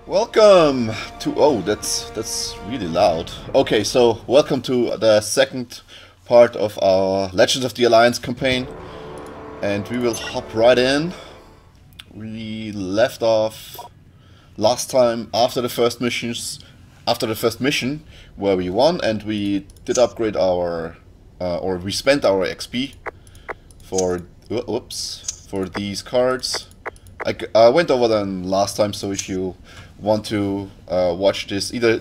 Welcome to that's really loud. Okay, so welcome to the second part of our Legends of the Alliance campaign, and we will hop right in. We left off last time after the first mission where we won, and we did upgrade our or we spent our XP for for these cards. I went over them last time, so if you want to watch this, either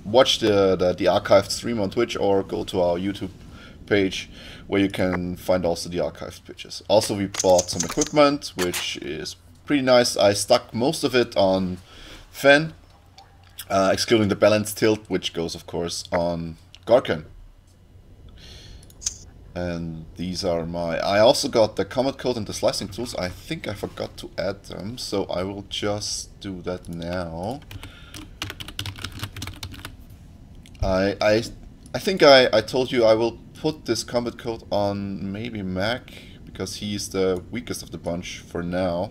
watch the archived stream on Twitch or go to our YouTube page where you can find also the archived pictures. Also, we bought some equipment, which is pretty nice. I stuck most of it on Fenn, excluding the balance tilt, which goes of course on Gaarkahn. And these are my... I also got the combat code and the slicing tools. I think I forgot to add them, so I will just do that now. I think I told you I will put this combat code on maybe Mac, because he's the weakest of the bunch for now.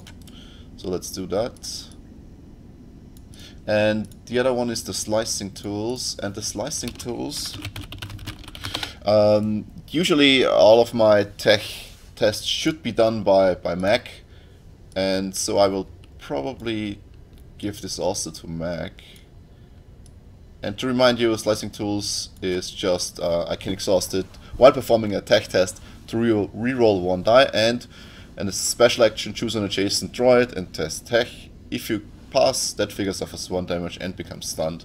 So let's do that. And the other one is the slicing tools, and the slicing tools... usually all of my tech tests should be done by Mac, and so I will probably give this also to Mac. And to remind you, slicing tools is just I can exhaust it while performing a tech test to reroll one die, and a special action, choose an adjacent droid and test tech. If you pass, that figure suffers 1 damage and becomes stunned.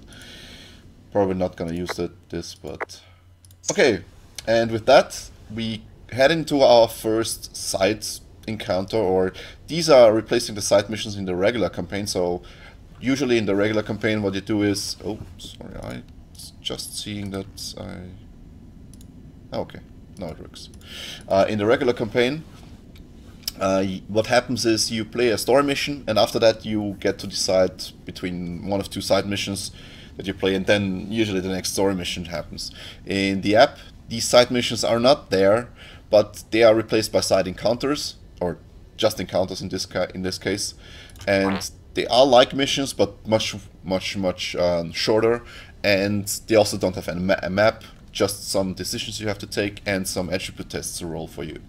Probably not gonna use this, but okay. And with that, we head into our first side encounter, or these are replacing the side missions in the regular campaign. So usually in the regular campaign what you do is... Oh, sorry, I just seeing that okay, now it works. In the regular campaign, what happens is you play a story mission, and after that you get to decide between one of 2 side missions that you play, and then usually the next story mission happens. In the app, these side missions are not there, but they are replaced by side encounters, or just encounters in this case, and they are like missions, but much shorter, and they also don't have a map, just some decisions you have to take and some attribute tests to roll for you.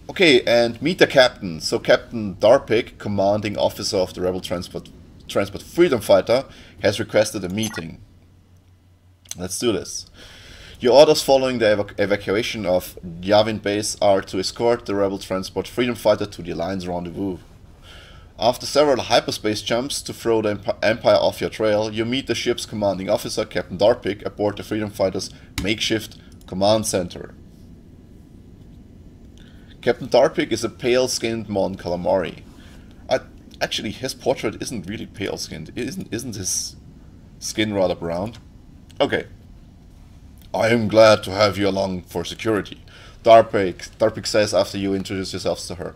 Okay, and meet the captain. So Captain Darpik, commanding officer of the Rebel Transport Freedom Fighter, has requested a meeting. Let's do this. Your orders following the evacuation of Yavin Base are to escort the Rebel Transport Freedom Fighter to the Alliance rendezvous. After several hyperspace jumps to throw the Empire off your trail, you meet the ship's commanding officer, Captain Darpik, aboard the Freedom Fighter's makeshift command center. Captain Darpik is a pale-skinned Mon Calamari. Actually, his portrait isn't really pale-skinned. Isn't his skin rather brown? Okay. I am glad to have you along for security, Darpik says after you introduce yourselves to her.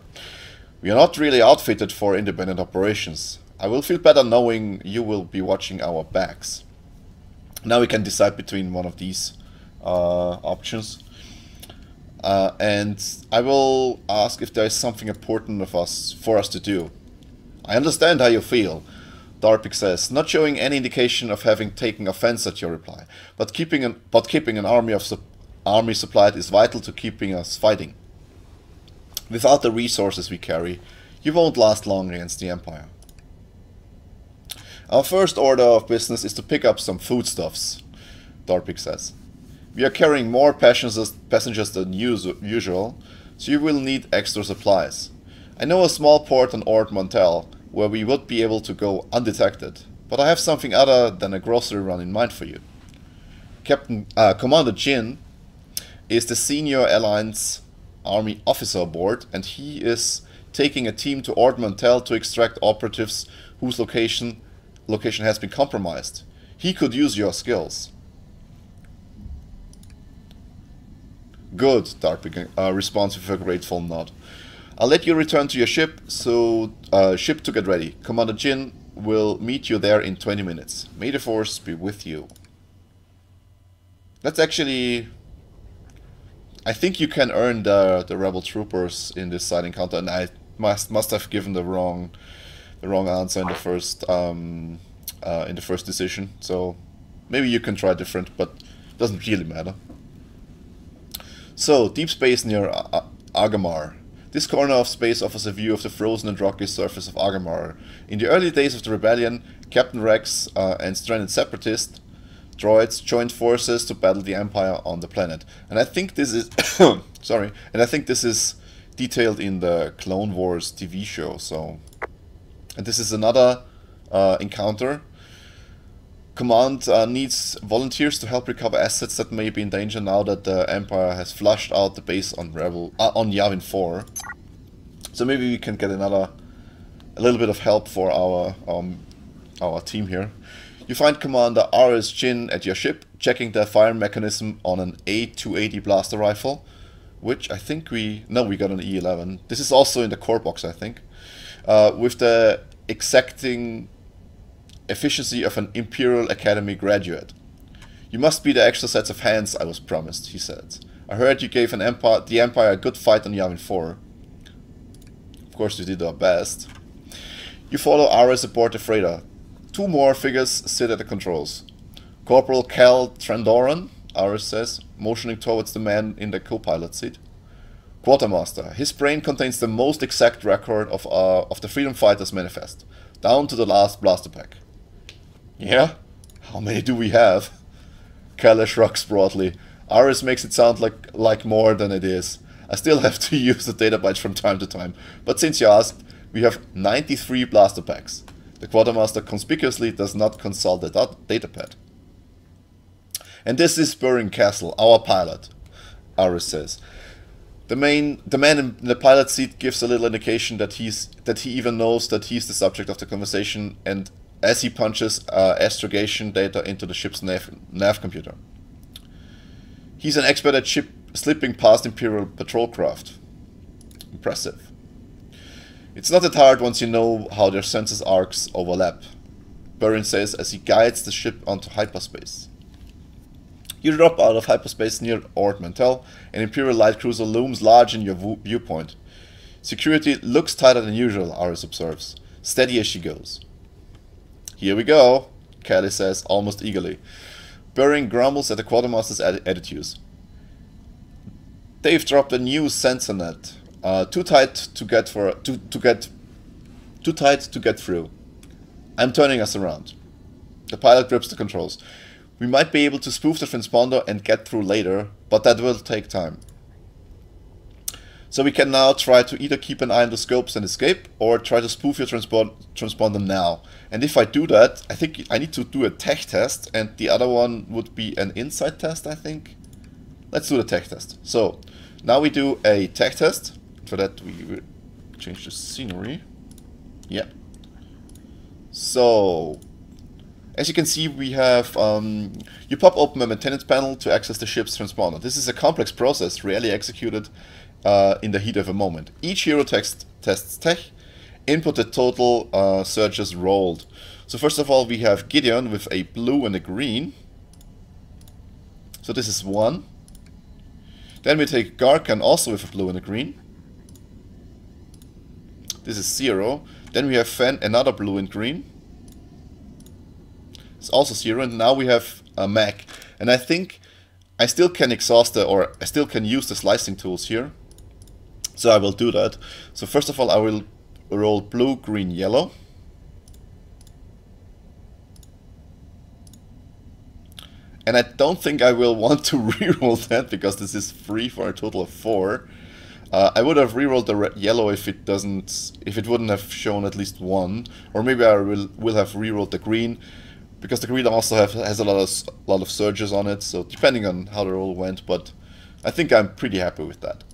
We are not really outfitted for independent operations. I will feel better knowing you will be watching our backs. Now we can decide between one of these options. And I will ask if there is something important for us to do. I understand how you feel, Darpik says, not showing any indication of having taken offense at your reply, but keeping an army supplied is vital to keeping us fighting. Without the resources we carry, you won't last long against the Empire. Our first order of business is to pick up some foodstuffs, Darpik says. We are carrying more passengers than usual, so you will need extra supplies. I know a small port on Ord Mantell where we would be able to go undetected, but I have something other than a grocery run in mind for you. Commander Jin is the senior Alliance Army officer aboard, and he is taking a team to Ord Mantell to extract operatives whose location has been compromised. He could use your skills. Good, Darpik responds with a grateful nod. I'll let you return to your ship, so ship to get ready. Commander Jin will meet you there in 20 minutes. May the Force be with you. That's actually... I think you can earn the Rebel Troopers in this side encounter, and I must have given the wrong the wrong answer in the first decision. So maybe you can try different, but it doesn't really matter. So, deep space near Agamar. This corner of space offers a view of the frozen and rocky surface of Agamar. In the early days of the rebellion, Captain Rex and stranded separatist droids joined forces to battle the Empire on the planet. And I think this is sorry, and I think this is detailed in the Clone Wars TV show. So, and this is another encounter. Command needs volunteers to help recover assets that may be in danger now that the Empire has flushed out the base on on Yavin 4. So maybe we can get a little bit of help for our team here. You find Commander R.S. Jin at your ship, checking the fire mechanism on an A280 blaster rifle, which I think we got an E11. This is also in the core box, I think, with the exacting efficiency of an Imperial Academy graduate. You must be the extra sets of hands I was promised, he said. I heard you gave the Empire a good fight on Yavin 4. Of course, you did our best. You follow Aris aboard the freighter. Two more figures sit at the controls. Corporal Cal Trandoran, Aris says, motioning towards the man in the co-pilot seat. Quartermaster. His brain contains the most exact record of the Freedom Fighters Manifest, down to the last blaster pack. Yeah? How many do we have? Kalle shrugs broadly. Aris makes it sound like more than it is. I still have to use the data bytes from time to time, but since you asked, we have 93 blaster packs. The Quartermaster conspicuously does not consult the datapad. And this is Burring Castle, our pilot, Aris says. The man in the pilot seat gives a little indication that he even knows that he's the subject of the conversation, and as he punches astrogation data into the ship's nav computer. He's an expert at slipping past Imperial patrol craft. Impressive. It's not that hard once you know how their senses arcs overlap, Burrin says as he guides the ship onto hyperspace. You drop out of hyperspace near Ord Mantell. An Imperial light cruiser looms large in your viewpoint. Security looks tighter than usual, Aris observes. Steady as she goes. Here we go, Kelly says, almost eagerly. Burring grumbles at the Quartermaster's attitudes. They've dropped a new sensor net. Too tight to get through. I'm turning us around. The pilot grips the controls. We might be able to spoof the transponder and get through later, but that will take time. So we can now try to either keep an eye on the scopes and escape, or try to spoof your transponder now. And if I do that, I think I need to do a tech test, and the other one would be an insight test, I think. Let's do the tech test. So, now we do a tech test. For that we will change the scenery. Yeah. So, as you can see, we have, you pop open a maintenance panel to access the ship's transponder. This is a complex process, rarely executed in the heat of a moment. Each hero tests tech, input the total searches rolled. So first of all, we have Gideon with a blue and a green. So this is 1. Then we take Gaarkahn also with a blue and a green. This is 0. Then we have Fenn, another blue and green. It's also 0. And now we have a Mac. And I think I still can exhaust or I still can use the slicing tools here. So I will do that. So first of all, I will roll blue, green, yellow. And I don't think I will want to reroll that because this is free for a total of 4. I would have rerolled the yellow if it wouldn't have shown at least 1, or maybe I will have rerolled the green because the green also has a lot of surges on it. So depending on how the roll went, but I think I'm pretty happy with that.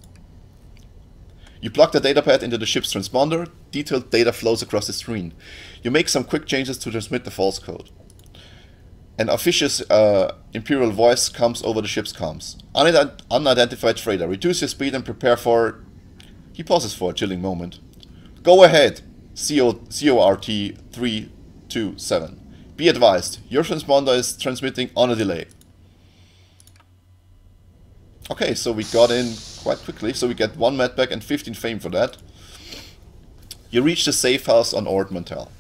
You plug the datapad into the ship's transponder. Detailed data flows across the screen. You make some quick changes to transmit the false code. An officious Imperial voice comes over the ship's comms. Unidentified freighter. Reduce your speed and prepare for... He pauses for a chilling moment. Go ahead. CORT 327. Be advised. Your transponder is transmitting on a delay. Okay, so we got in quite quickly. So we get 1 medpack and 15 fame for that. You reach the safe house on Ord Mantell.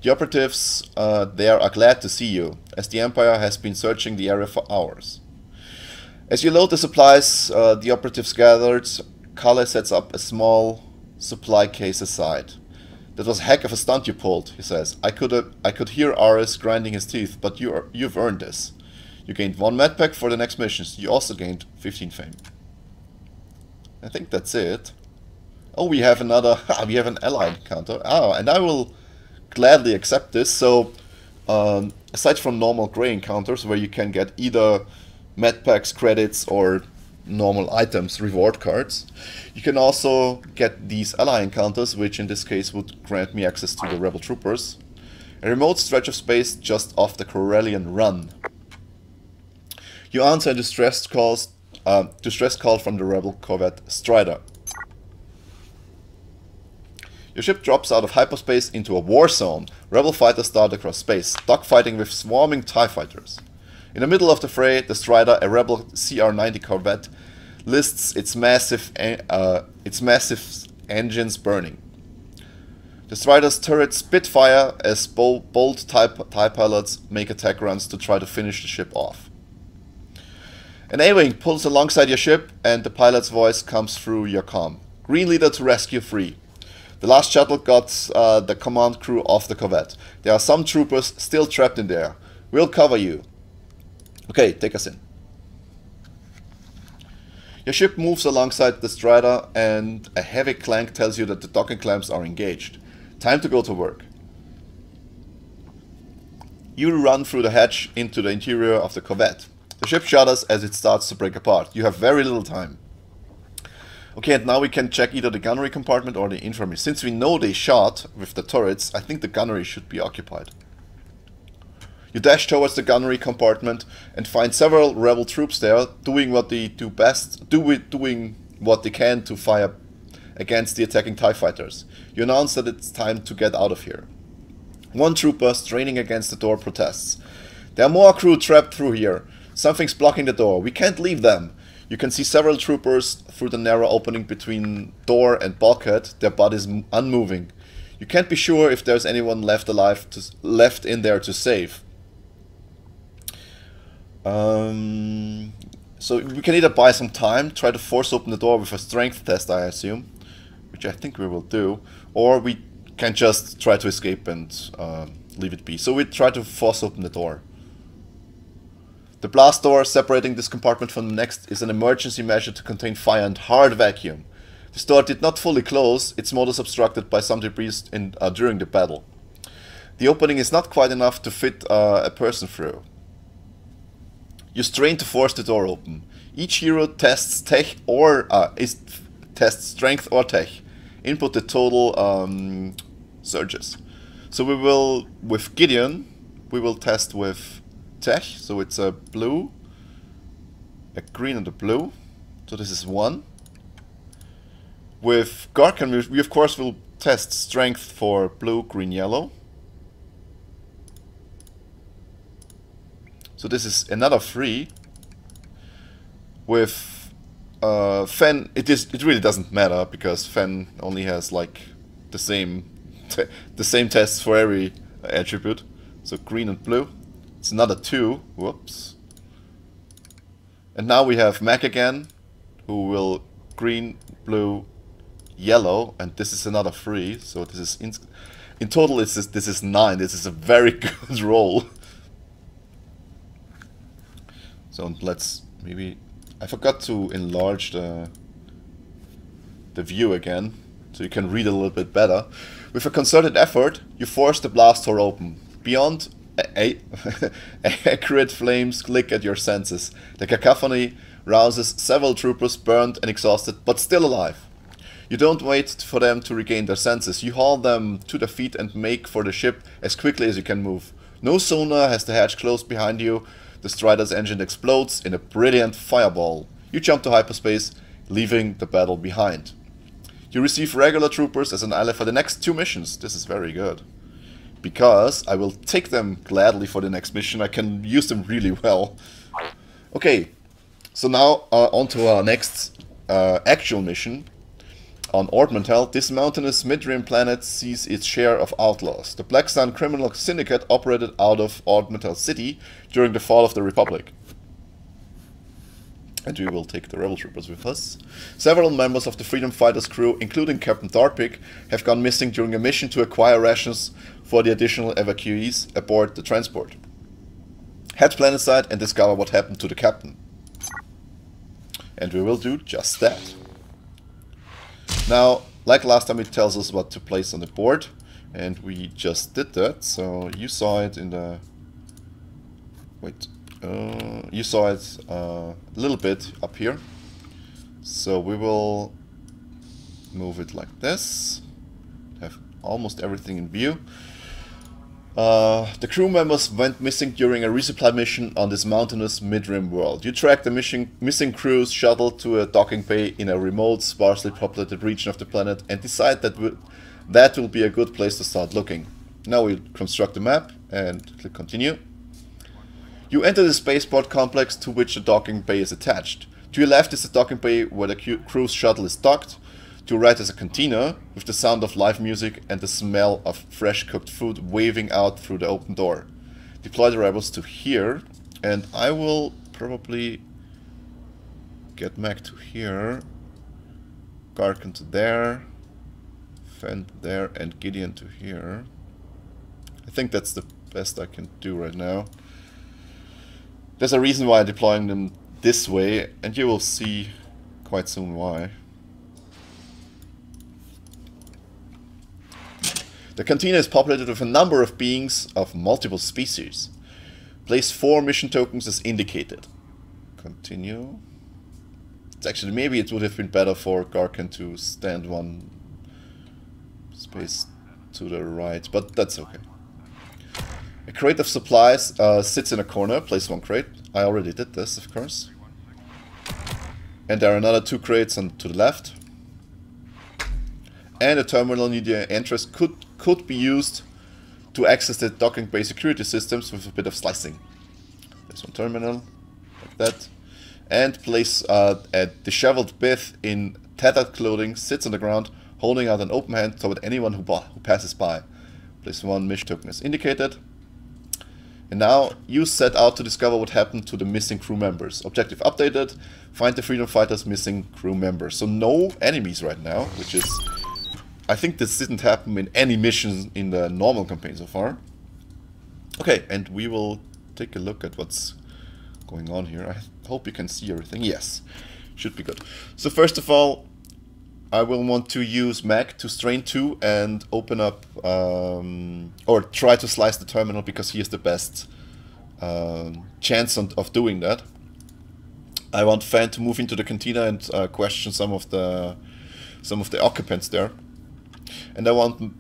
The operatives there are glad to see you, as the Empire has been searching the area for hours. As you load the supplies the operatives gathered, Kalle sets up a small supply case aside. That was a heck of a stunt you pulled, he says. I could hear Aris grinding his teeth, but you've earned this. You gained 1 medpack for the next missions. You also gained 15 fame. I think that's it. Oh, we have another. We have an ally encounter. And I will gladly accept this. So, aside from normal grey encounters where you can get either medpacks, credits, or normal items, reward cards, you can also get these ally encounters, which in this case would grant me access to the rebel troopers. A remote stretch of space just off the Corellian Run. You answer a distress call from the rebel corvette Strider. Your ship drops out of hyperspace into a war zone. Rebel fighters start across space, dogfighting with swarming TIE fighters. In the middle of the fray, the Strider, a rebel CR-90 corvette, lists its massive engines burning. The Strider's turrets spit fire as bold TIE pilots make attack runs to try to finish the ship off. An A-wing pulls alongside your ship, and the pilot's voice comes through your comm. Green leader to rescue 3. The last shuttle got the command crew off the corvette. There are some troopers still trapped in there. We'll cover you. Okay, take us in. Your ship moves alongside the Strider, and a heavy clank tells you that the docking clamps are engaged. Time to go to work. You run through the hatch into the interior of the corvette. The ship shudders as it starts to break apart. You have very little time. Okay, and now we can check either the gunnery compartment or the infirmary. Since we know they shot with the turrets, I think the gunnery should be occupied. You dash towards the gunnery compartment and find several rebel troops there doing what they do best, doing what they can to fire against the attacking TIE fighters. You announce that it's time to get out of here. One trooper straining against the door protests. There are more crew trapped through here. Something's blocking the door. We can't leave them. You can see several troopers through the narrow opening between door and bulkhead, their bodies unmoving. You can't be sure if there's anyone left alive left in there to save. So we can either buy some time, try to force open the door with a strength test, I assume, which I think we will do, or we can just try to escape and leave it be. So we try to force open the door. The blast door separating this compartment from the next is an emergency measure to contain fire and hard vacuum. This door did not fully close, its motors obstructed by some debris during the battle. The opening is not quite enough to fit a person through. You strain to force the door open. Each hero tests tech or tests strength or tech. Input the total surges. So we will, with Gideon, we will test with tech, so it's a blue, a green and a blue, so this is 1. With Gaarkahn we of course will test strength for blue, green, yellow, so this is another 3. With Fenn it really doesn't matter, because Fenn only has like the same tests for every attribute, so green and blue. It's another 2. Whoops. And now we have Mac again, who will green, blue, yellow, and this is another 3. So this is in total. This is 9. This is a very good roll. So let's maybe. I forgot to enlarge the view again, so you can read a little bit better. With a concerted effort, you force the blast door open. Beyond accurate flames click at your senses. The cacophony rouses several troopers burned and exhausted, but still alive. You don't wait for them to regain their senses. You haul them to their feet and make for the ship as quickly as you can move. No sooner has the hatch closed behind you, the Strider's engine explodes in a brilliant fireball. You jump to hyperspace, leaving the battle behind. You receive regular troopers as an ally for the next 2 missions. This is very good, because I will take them gladly for the next mission. I can use them really well. Okay, so now on to our next actual mission. On Ord Mantell, this mountainous mid-rim planet sees its share of outlaws. The Black Sun criminal syndicate operated out of Ord Mantell City during the fall of the Republic. And we will take the rebel troopers with us. Several members of the Freedom Fighters crew, including Captain Darpic, have gone missing during a mission to acquire rations for the additional evacuees aboard the transport. Head planetside and discover what happened to the captain. And we will do just that. Now, like last time, it tells us what to place on the board, and we just did that. So you saw it in the... Wait. You saw it a little bit up here. So we will move it like this. Have almost everything in view. The crew members went missing during a resupply mission on this mountainous mid-rim world. You track the missing crew's shuttle to a docking bay in a remote, sparsely populated region of the planet and decide that will be a good place to start looking. Now we'll construct a map and click continue. You enter the spaceport complex to which the docking bay is attached. To your left is the docking bay where the crew's shuttle is docked. To your right is a cantina with the sound of live music and the smell of fresh cooked food waving out through the open door. Deploy the rebels to here, and I will probably get Mac to here, Gaarkahn to there, Fenn there, and Gideon to here. I think that's the best I can do right now. There's a reason why I'm deploying them this way, and you will see quite soon why. The Cantina is populated with a number of beings of multiple species. Place 4 mission tokens as indicated. Continue. It's actually, maybe it would have been better for Gaarkahn to stand one space to the right, but that's okay. A crate of supplies sits in a corner. Place 1 crate. I already did this, of course. And there are another 2 crates on to the left. And a terminal near the entrance could be used to access the docking bay security systems with a bit of slicing. There's 1 terminal, like that. And place a disheveled Bith in tattered clothing sits on the ground, holding out an open hand toward anyone who passes by. Place 1 mission token as indicated. And now you set out to discover what happened to the missing crew members. Objective updated. Find the Freedom Fighters' missing crew members. So no enemies right now, which is... I think this didn't happen in any missions in the normal campaign so far. Okay, and we will take a look at what's going on here. I hope you can see everything. Yes, should be good. So first of all, I will want to use Mac to strain 2 and open up, or try to slice the terminal, because he has the best chance of doing that. I want Fenn to move into the cantina and question some of the occupants there. And I want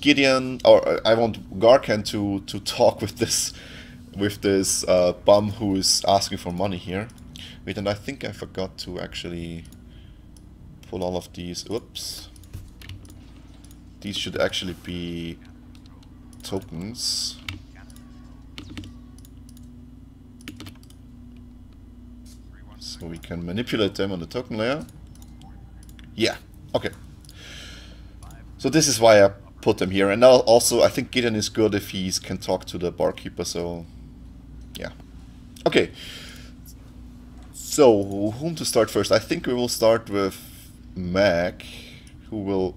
Gideon, or I want Gaarkahn to talk with this bum who is asking for money here. Wait, and I think I forgot to actually pull all of these. Oops. These should actually be tokens. So we can manipulate them on the token layer. Yeah, okay. So this is why I put them here. And now also I think Gideon is good if he can talk to the barkeeper, so yeah. Okay. So whom to start first? I think we will start with Mac, who will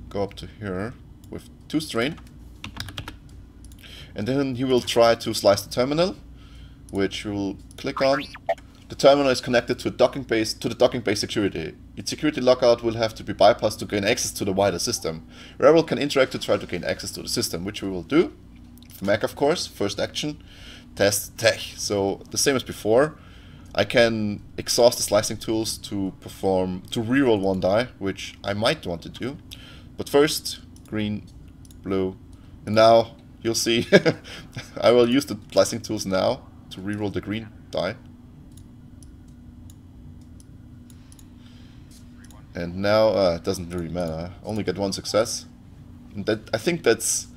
go up to here with 2 strain. And then he will try to slice the terminal, which we will click on. The terminal is connected to the docking bay security. Its security lockout will have to be bypassed to gain access to the wider system. Rebel can interact to try to gain access to the system, which we will do. With Mac, of course. First action, test tech. So the same as before. I can exhaust the slicing tools to reroll 1 die, which I might want to do. But first, green, blue, and now you'll see I will use the slicing tools now to reroll the green die. And now it doesn't really matter. I only get 1 success. And that, I think that's,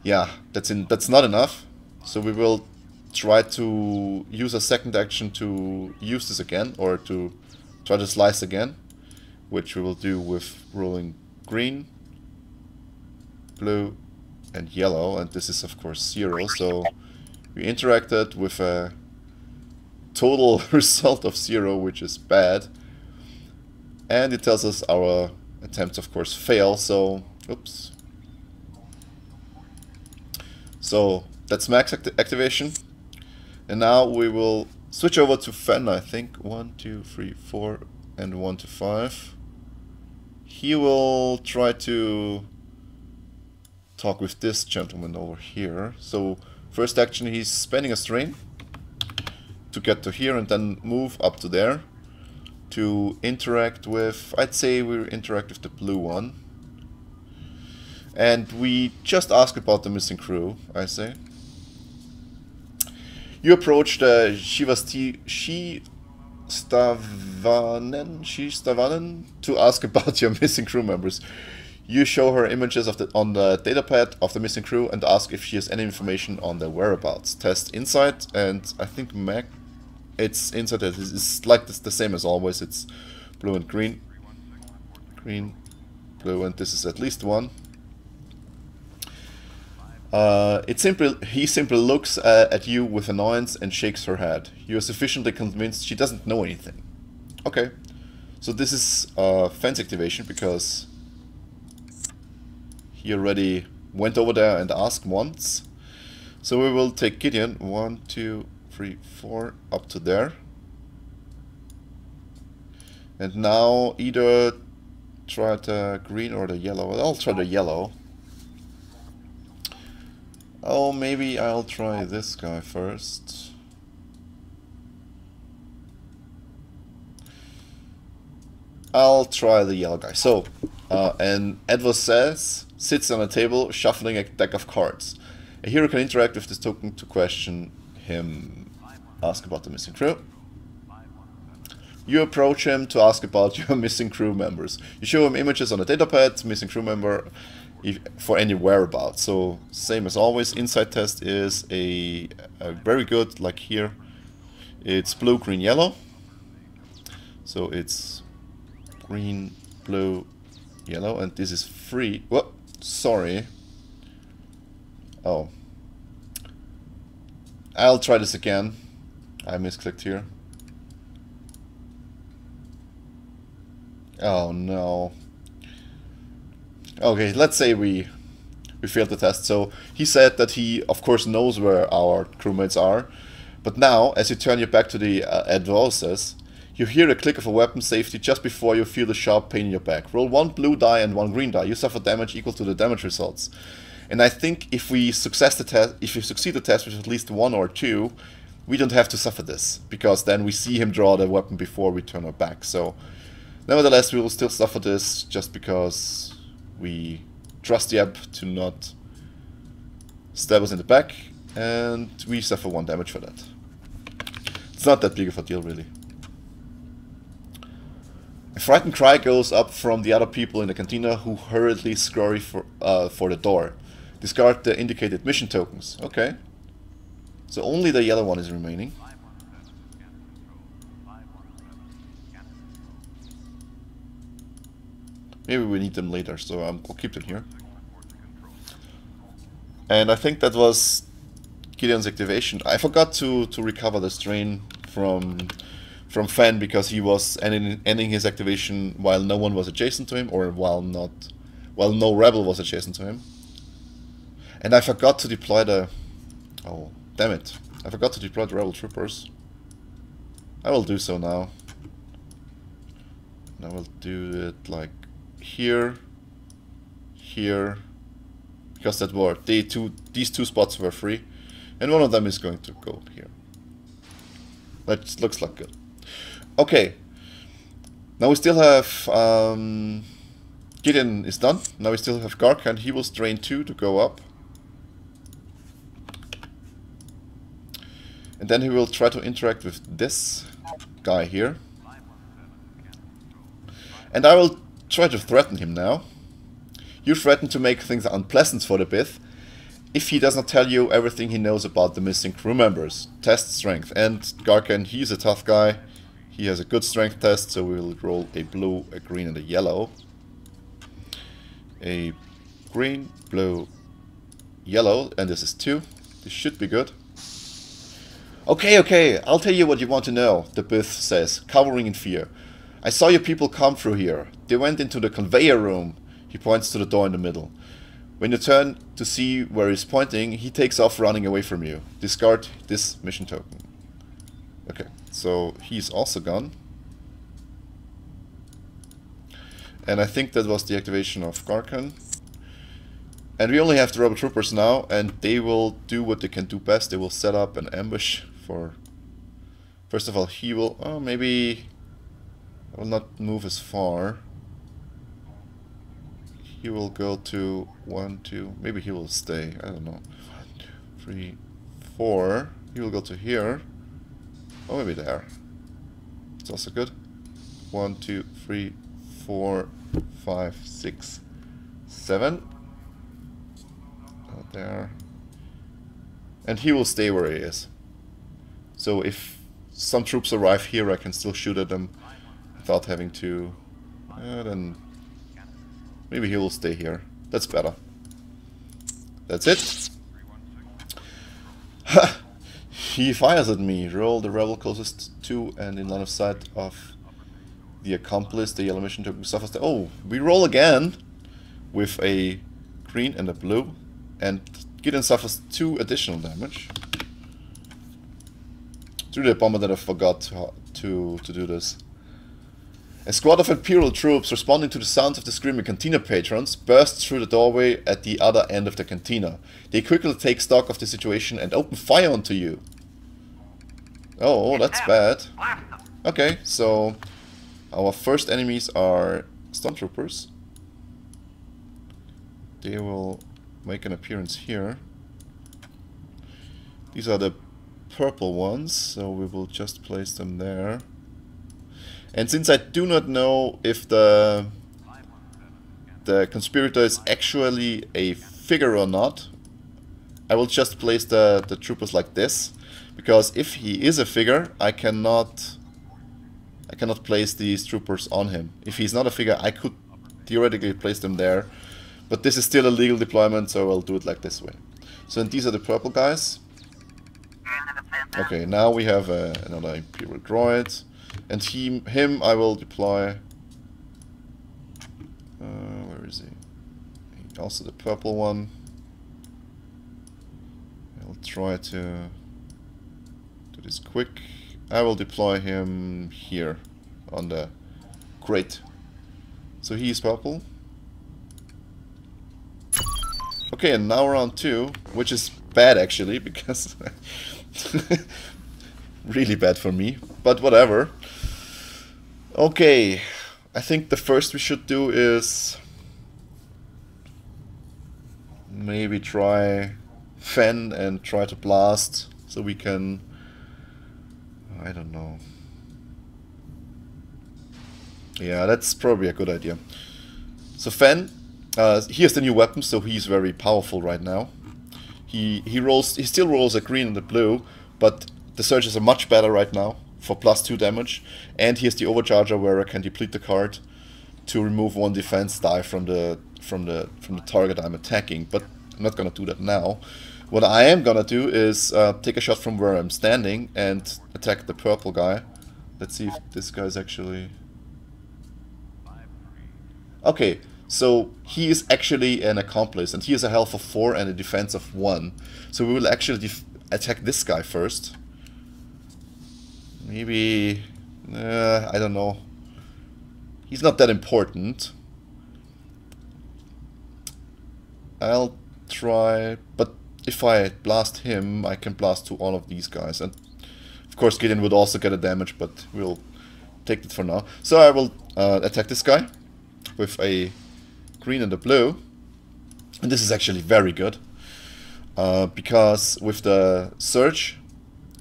yeah, that's not enough. So we will try to use a second action to use this again, or to try to slice again. which we will do with rolling green, blue, and yellow, and this is of course 0, so we interacted with a total result of 0, which is bad, and it tells us our attempts of course fail, so oops. So that's max activation, and now we will switch over to Fenn. I think 1, 2, 3, 4, and 1 to 5. He will try to talk with this gentleman over here. So first action, he's spending a strain to get to here and then move up to there to interact with, I'd say we interact with the blue one. And we just ask about the missing crew, I say. You approach the Stavanen to ask about your missing crew members. You show her images of on the datapad of the missing crew and ask if she has any information on their whereabouts. Test insight, and I think it's insight. It's like the same as always. It's blue and green, green, blue, and this is at least 1. He simply looks at you with annoyance and shakes her head. You are sufficiently convinced she doesn't know anything. Okay, so this is Fenn's activation because he already went over there and asked once. So we will take Gideon 1, 2, 3, 4 up to there. And now either try the green or the yellow. I'll try the yellow. Oh, maybe I'll try this guy first. I'll try the yellow guy. So, and Edward sits on a table shuffling a deck of cards. A hero can interact with this token to question him. Ask about the missing crew. You approach him to ask about your missing crew members. You show him images on a datapad, missing crew member, for any whereabouts. So same as always, insight test is a very good, like here. It's blue, green, yellow. So it's green, blue, yellow, and this is free. Whoop, sorry. Oh. I'll try this again. I misclicked here. Oh no. Okay, let's say we failed the test. So he said that he of course knows where our crewmates are, but now as you turn your back to the advisors, you hear a click of a weapon safety just before you feel the sharp pain in your back. Roll 1 blue die and 1 green die. You suffer damage equal to the damage results. And I think if we succeed the test with at least 1 or 2, we don't have to suffer this, because then we see him draw the weapon before we turn our back. So nevertheless, we will still suffer this just because we trust the app to not stab us in the back, and we suffer 1 damage for that. It's not that big of a deal, really. A frightened cry goes up from the other people in the cantina, who hurriedly scurry for the door. Discard the indicated mission tokens. Okay. So only the yellow one is remaining. Maybe we need them later, so I'll keep them here. And I think that was Gideon's activation. I forgot to recover the strain from Fenn, because he was ending his activation while no one was adjacent to him, or while no rebel was adjacent to him. And I forgot to deploy the... Oh, damn it. I forgot to deploy the rebel troopers. I will do so now. And I will do it like here, here, because that were these two spots were free, and one of them is going to go here. That looks like good. Okay, now we still have Gideon is done. Now we still have Gaarkahn. He will strain 2 to go up, and then he will try to interact with this guy here, and I will try to threaten him now. You threaten to make things unpleasant for the Bith if he does not tell you everything he knows about the missing crew members. Test strength. And Gaarkahn, he's a tough guy. He has a good strength test, so we'll roll a blue, a green, and a yellow. A green, blue, yellow, and this is 2. This should be good. Okay, I'll tell you what you want to know, the Bith says, cowering in fear. I saw your people come through here. They went into the conveyor room. He points to the door in the middle. When you turn to see where he's pointing, he takes off running away from you. Discard this mission token. Okay, so he's also gone. And I think that was the activation of Gaarkahn. And we only have the Rebel Troopers now, and they will do what they can do best. They will set up an ambush for... First of all, he will... Oh, maybe... I will not move as far. He will go to 1, 2... Maybe he will stay. I don't know. 1, 2, 3, 4. He will go to here. Oh, maybe there. It's also good. 1, 2, 3, 4, 5, 6, 7. Out there. And he will stay where he is. So if some troops arrive here, I can still shoot at them without having to... then maybe he will stay here. That's better. That's it. Ha! He fires at me. Roll the rebel closest to and in line of sight of the accomplice. The yellow mission token suffers. Oh, we roll again with a green and a blue. And Gideon suffers 2 additional damage. It's really a bummer that I forgot to do this. A squad of Imperial troops responding to the sounds of the screaming Cantina patrons bursts through the doorway at the other end of the Cantina. They quickly take stock of the situation and open fire onto you. Oh, that's bad. Okay, so our first enemies are stormtroopers. They will make an appearance here. These are the purple ones, so we will just place them there. And since I do not know if the conspirator is actually a figure or not, I will just place the troopers like this, because if he is a figure, I cannot place these troopers on him. If he's not a figure, I could theoretically place them there, but this is still a legal deployment, so I'll do it like this way. So these are the purple guys. Okay, now we have another Imperial droid. And him I will deploy... where is he? Also the purple one. I'll try to do this quick. I will deploy him here on the crate. So he is purple. Okay, and now round 2, which is bad actually, because... really bad for me, but whatever. Okay, I think the first we should do is maybe try Fenn and try to blast so we can... I don't know. Yeah, that's probably a good idea. So Fenn, he has the new weapon, so he's very powerful right now. He still rolls a green and a blue, but the surges are much better right now for +2 damage, and he has the overcharger where I can deplete the card to remove 1 defense die from the target I'm attacking. But I'm not gonna do that now. What I am gonna do is take a shot from where I'm standing and attack the purple guy. Let's see if this guy's actually... Okay, so he is actually an accomplice, and he has a health of 4 and a defense of 1. So we will actually attack this guy first. Maybe... I don't know. He's not that important. I'll try... But if I blast him, I can blast to all of these guys. And of course Gideon would also get a damage, but we'll take it for now. So I will attack this guy with a green and a blue. And this is actually very good. Because with the surge,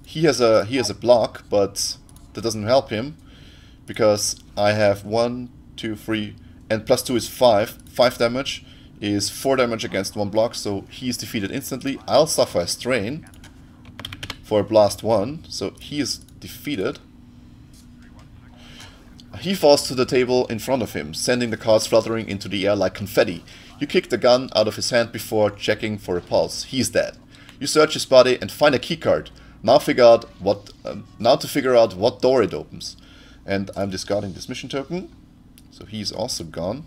he has a block, but that doesn't help him, because I have 1, 2, 3, and +2 is 5. 5 damage is 4 damage against 1 block, so he is defeated instantly. I'll suffer a strain for a blast 1, so he is defeated. He falls to the table in front of him, sending the cards fluttering into the air like confetti. You kick the gun out of his hand before checking for a pulse. He's dead. You search his body and find a keycard. Now to figure out what door it opens. And I'm discarding this mission token, so he's also gone.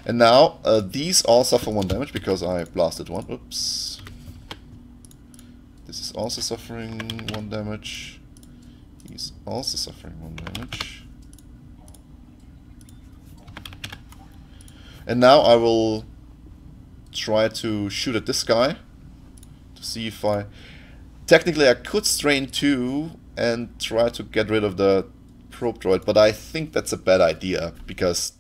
And now these all suffer 1 damage because I blasted one. Oops. This is also suffering 1 damage. He's also suffering 1 damage. And now I will try to shoot at this guy to see if I... Technically I could strain 2 and try to get rid of the probe droid, but I think that's a bad idea because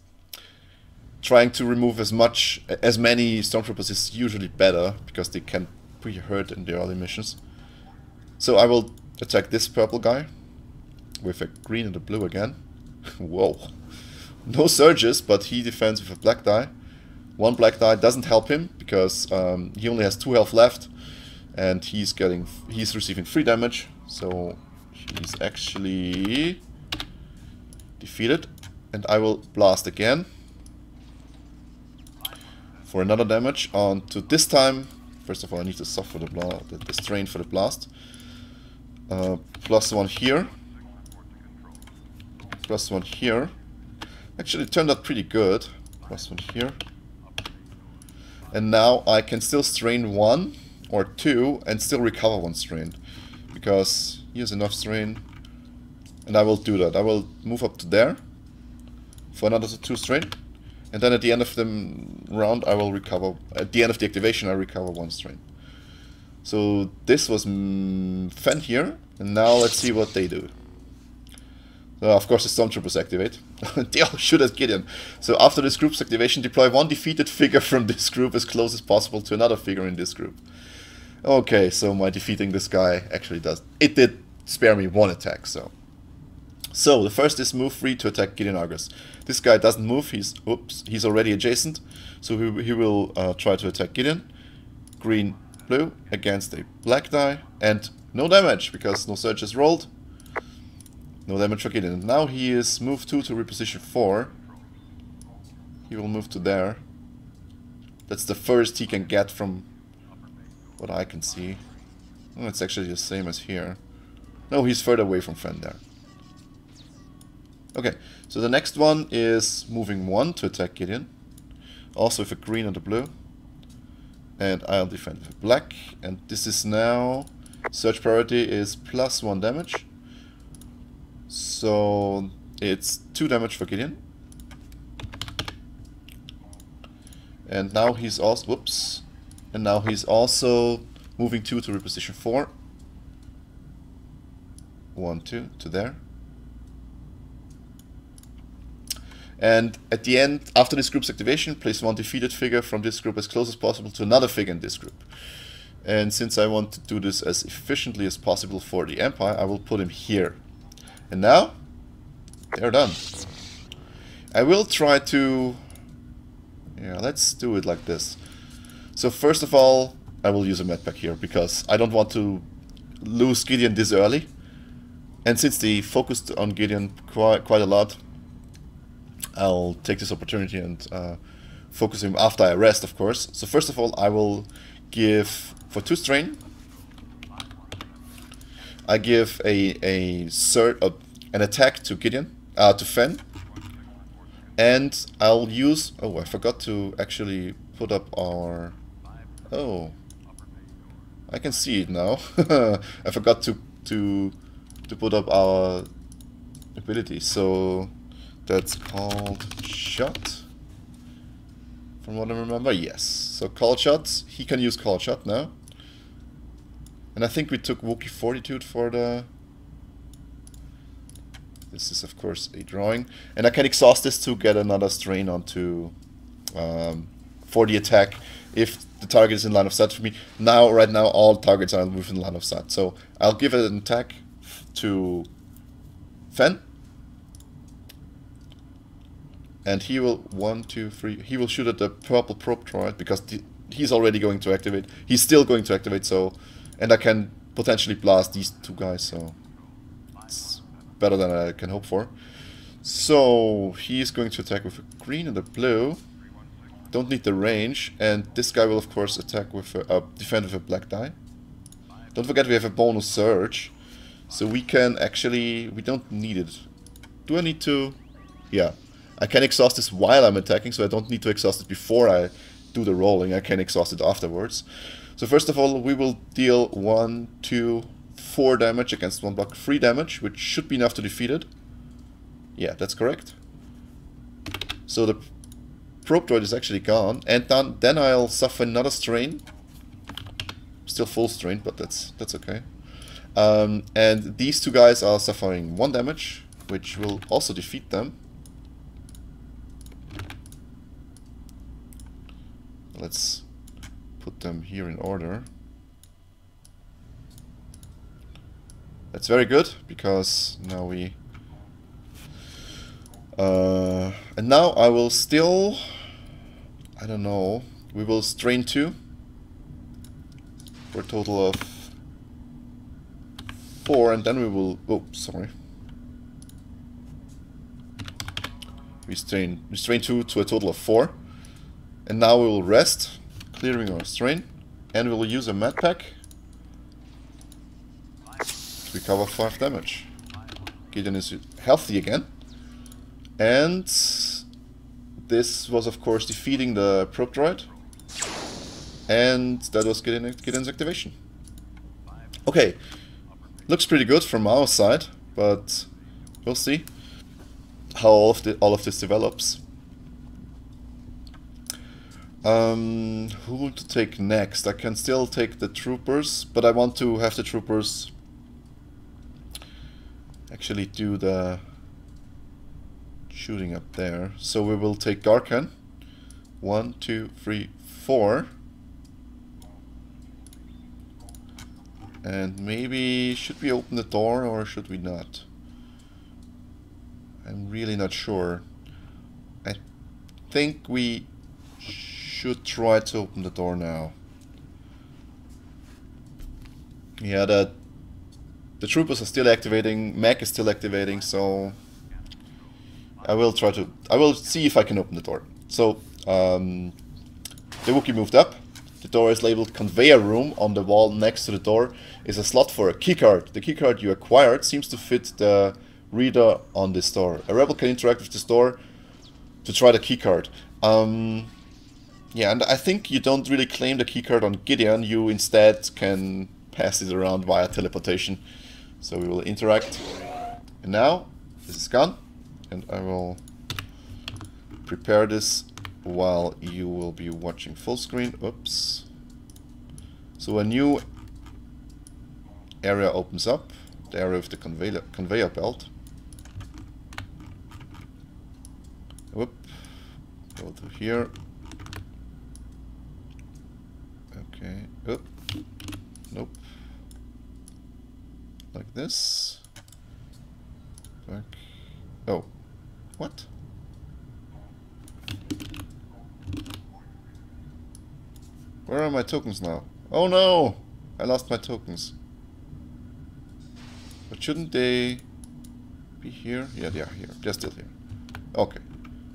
trying to remove as many stormtroopers is usually better because they can be hurt in the early missions. So I will attack this purple guy with a green and a blue again. Whoa. No surges, but he defends with a black die. 1 black die doesn't help him because he only has 2 health left and he's receiving 3 damage, so he's actually defeated. And I will blast again for another damage onto this time. First of all, I need to suffer the strain for the blast. +1 here. +1 here. Actually, it turned out pretty good. +1 here. And now I can still strain 1 or 2 and still recover 1 strain. Because he has enough strain. And I will do that. I will move up to there for another 2 strain. And then at the end of the round I will recover, at the end of the activation I recover 1 strain. So this was Fenn here, and now let's see what they do. So of course the Stormtroopers activate. They all shoot at Gideon. So after this group's activation, deploy 1 defeated figure from this group as close as possible to another figure in this group. Okay, so my defeating this guy actually did spare me 1 attack, so. So the first is move 3 to attack Gideon Argus. This guy doesn't move, he's already adjacent, so he will try to attack Gideon. Green, blue against a black die, and no damage because no surge is rolled. No damage for Gideon. Now he is move 2 to reposition 4. He will move to there. That's the first he can get from what I can see. Oh, it's actually the same as here. No, he's further away from Fenn there. Okay, so the next one is moving 1 to attack Gideon. Also with a green and a blue. And I'll defend with a black. And this is now... Surge priority is +1 damage. So it's 2 damage for Gideon. And now he's also... Whoops. And now he's also moving 2 to reposition 4. 1, 2 to there. And at the end, after this group's activation, place 1 defeated figure from this group as close as possible to another figure in this group. And since I want to do this as efficiently as possible for the Empire, I will put him here. And now, they're done. I will try to... Yeah, let's do it like this. So first of all, I will use a medpack here, because I don't want to lose Gideon this early. And since they focused on Gideon quite a lot, I'll take this opportunity and focus him after I rest, of course. So first of all, I will give, for 2 strain, I give an attack to Gideon, to Fenn. And I'll use, oh, I forgot to actually put up our, oh, I can see it now. I forgot to put up our ability, so that's called shot, from what I remember. Yes, so call shot, he can use call shot now. And I think we took Wookiee Fortitude for the... This is of course a drawing. And I can exhaust this to get another strain onto... for the attack, if the target is in line of sight for me. Now, right now, all targets are within line of sight. So I'll give it an attack to Fenn. And he will, 1, 2, 3, he will shoot at the purple probe droid, because he's already going to activate. He's still going to activate, so... And I can potentially blast these 2 guys, so... It's better than I can hope for. So he's going to attack with a green and a blue. Don't need the range, and this guy will of course attack with a defend with a black die. Don't forget we have a bonus surge, so we can actually, we don't need it. Do I need to? Yeah, I can exhaust this while I'm attacking, so I don't need to exhaust it before I do the rolling. I can exhaust it afterwards. So first of all, we will deal 1, 2, 4 damage against one block, 3 damage, which should be enough to defeat it. Yeah, that's correct. So the probe droid is actually gone, and then I'll suffer another strain. Still full strain, but that's okay. And these two guys are suffering 1 damage, which will also defeat them. Let's put them here in order. That's very good, because now we... and now I will still... I don't know... We will strain 2. For a total of 4, and then we will... Oh, sorry. We strain 2 to a total of 4. And now we will rest, clearing our strain, and we will use a med pack to recover 5 damage. Gideon is healthy again. And this was of course defeating the probe droid. And that was Gideon's activation. Okay, looks pretty good from our side, but we'll see how all of this develops. Who to take next? I can still take the troopers, but I want to have the troopers actually do the shooting up there. So we will take Gaarkahn. 1, 2, 3, 4. And maybe, should we open the door or should we not? I'm really not sure. I think we should try to open the door now. Yeah, the troopers are still activating, mech is still activating, so I will see if I can open the door. So, the Wookiee moved up. The door is labeled conveyor room. On the wall next to the door is a slot for a keycard. The keycard you acquired seems to fit the reader on this door. A rebel can interact with this door to try the keycard. Yeah, and I think you don't really claim the keycard on Gideon. You instead can pass it around via teleportation. So we will interact. And now this is gone, and I will prepare this while you will be watching full screen. Oops. So a new area opens up, the area of the conveyor belt. Whoop. Go to here. Okay. Oop. Nope. Like this. Back. Oh. What? Where are my tokens now? Oh no! I lost my tokens. But shouldn't they be here? Yeah, they are here. They're still here. Okay,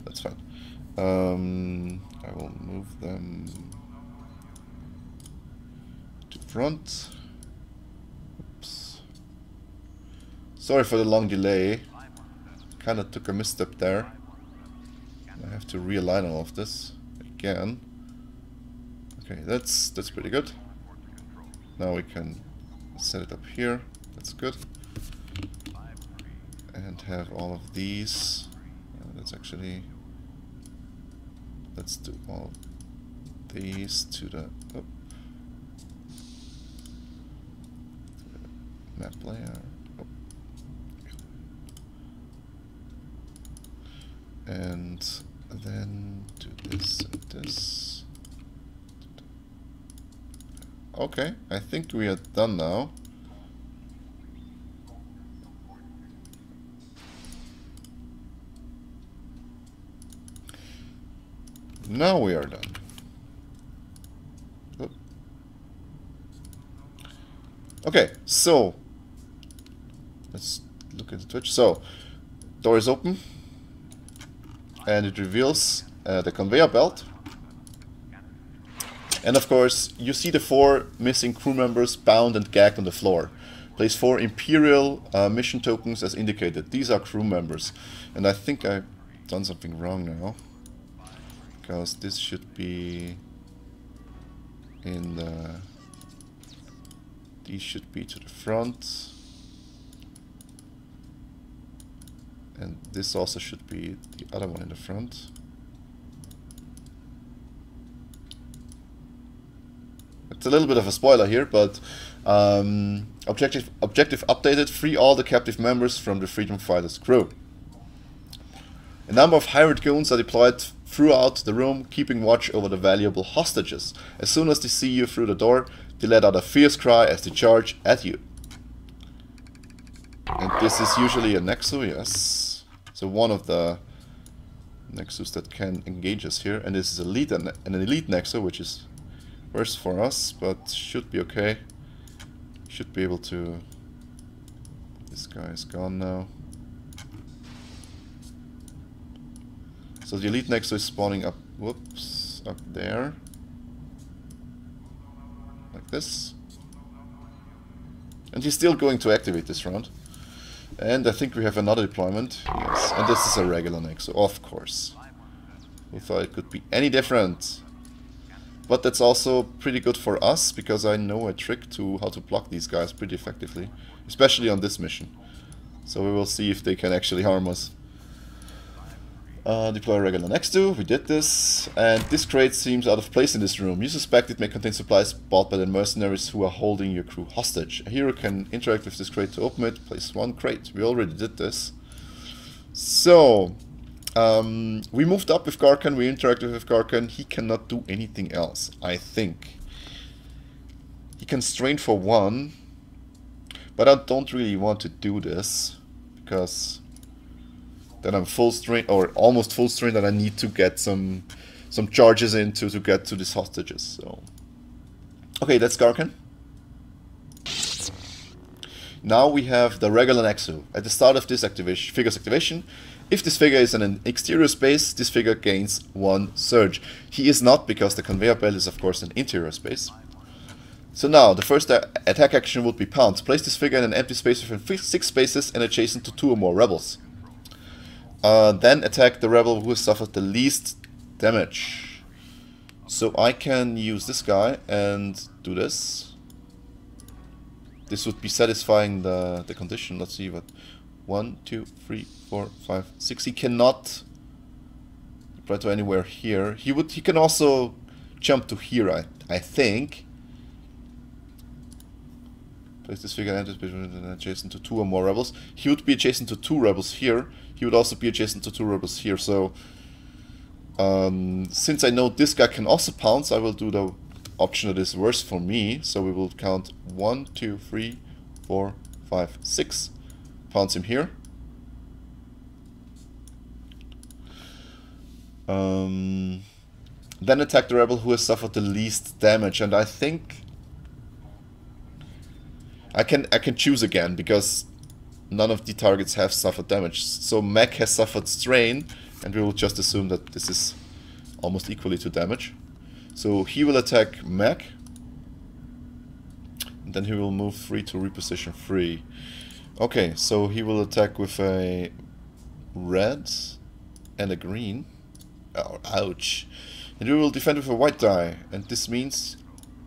that's fine. I will move them to front. Oops. Sorry for the long delay. Kinda took a misstep there. I have to realign all of this again. Okay, that's pretty good. Now we can set it up here. That's good. And have all of these. That's actually... Let's do all these to the... Oh, map layer. Oh. And then do this and this. Okay, I think we are done now. Now we are done. Oh. Okay, so let's look at the Twitch. So, door is open, and it reveals the conveyor belt. And of course, you see the 4 missing crew members bound and gagged on the floor. Place 4 Imperial mission tokens as indicated. These are crew members. And I think I've done something wrong now. Because this should be in the... These should be to the front. And this also should be the other one in the front. It's a little bit of a spoiler here, but objective updated. Free all the captive members from the Freedom Fighters crew. A number of hired goons are deployed throughout the room, keeping watch over the valuable hostages. As soon as they see you through the door, they let out a fierce cry as they charge at you. And this is usually a Nexus, yes. So one of the Nexus that can engage us here. And this is an elite Nexus, which is worse for us, but should be okay. Should be able to... This guy is gone now. So the elite Nexus is spawning up, whoops, up there. Like this. And he's still going to activate this round. And I think we have another deployment. Yes, and this is a regular Nexus, of course. Who thought it could be any different? But that's also pretty good for us, because I know a trick to how to block these guys pretty effectively. Especially on this mission. So we will see if they can actually harm us. Deploy a regular next to, we did this. And this crate seems out of place in this room. You suspect it may contain supplies bought by the mercenaries who are holding your crew hostage. A hero can interact with this crate to open it. Place 1 crate. We already did this. So... we moved up with Gaarkahn, we interacted with Gaarkahn. He cannot do anything else, I think. He can strain for 1, but I don't really want to do this, because then I'm full strain, or almost full strain, and I need to get some charges in to get to these hostages. So, okay, that's Gaarkahn. Now we have the regular Nexus. At the start of this figure's activation, if this figure is in an exterior space, this figure gains 1 surge. He is not, because the conveyor belt is of course an interior space. So now, the first attack action would be pounce. Place this figure in an empty space within 6 spaces and adjacent to 2 or more rebels. Then attack the rebel who has suffered the least damage. So I can use this guy and do this. This would be satisfying the condition. Let's see what... 1, 2, 3, 4, 5, 6. He cannot apply to anywhere here. He can also jump to here, I think. Place this figure adjacent to 2 or more rebels. He would be adjacent to 2 rebels here. He would also be adjacent to 2 rebels here. So since I know this guy can also pounce, I will do the option that is worse for me. So we will count 1, 2, 3, 4, 5, 6. Pounce him here. Then attack the rebel who has suffered the least damage, and I think I can choose again, because none of the targets have suffered damage. So Mac has suffered strain, and we will just assume that this is almost equally to damage. So he will attack Mac, and then he will move 3 to reposition 3. Okay, so he will attack with a red and a green. Oh, ouch. And we will defend with a white die. And this means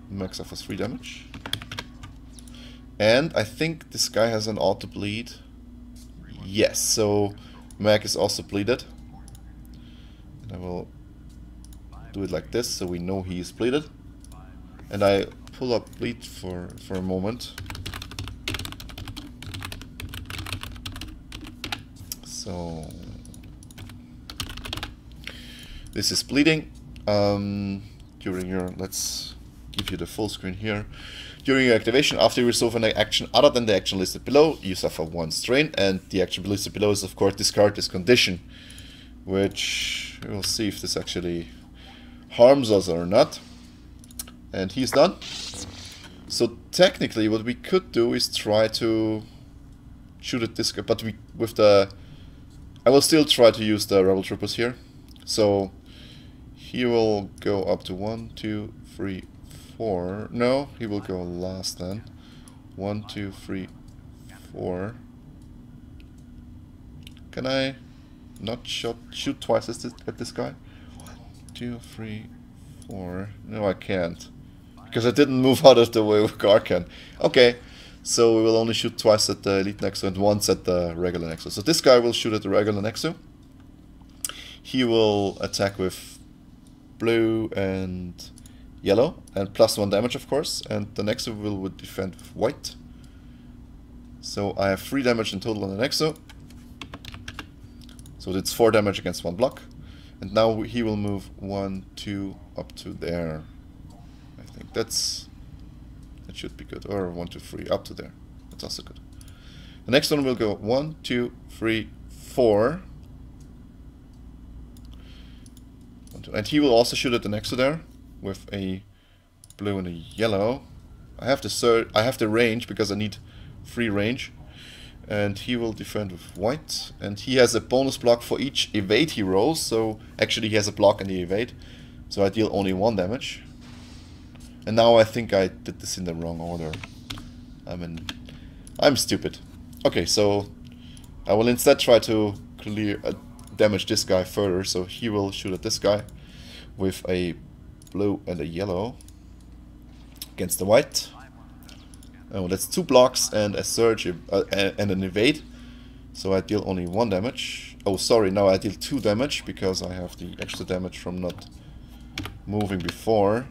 Mac suffers 3 damage. And I think this guy has an auto bleed. Yes, so Mac is also bleeded. And I will do it like this so we know he is bleeded. And I pull up bleed for a moment. So this is bleeding. During your, let's give you the full screen here. During your activation, after you resolve an action other than the action listed below, you suffer 1 strain, and the action listed below is of course discard this condition, which we will see if this actually harms us or not. And he's done. So technically what we could do is try to shoot at this guy, but with the... I will still try to use the rebel troopers here. So he will go up to 1, 2, 3, 4. No, he will go last then. 1, 2, 3, 4. Can I not shoot twice at this guy? 1, 2, 3, 4. No, I can't. Because I didn't move out of the way with Gaarkahn. Okay, so we will only shoot twice at the Elite Nexo and once at the regular Nexo. So this guy will shoot at the regular Nexo. He will attack with blue and yellow, and +1 damage of course, and the Nexo will defend with white. So I have 3 damage in total on the Nexo. So it's 4 damage against 1 block. And now he will move 1, 2 up to there. I think that should be good. Or 1, 2, 3 up to there. That's also good. The next one will go 1, 2, 3, 4. And he will also shoot at the Nexo there with a blue and a yellow. I have the range because I need 3 range. And he will defend with white. And he has a bonus block for each evade he rolls. So actually he has a block and the evade. So I deal only 1 damage. And now I think I did this in the wrong order. I'm stupid. Okay, so I will instead try to damage this guy further. So he will shoot at this guy with a blue and a yellow against the white. Oh, that's 2 blocks and a surge and an evade. So I deal only 1 damage. Oh, sorry, now I deal 2 damage because I have the extra damage from not moving before.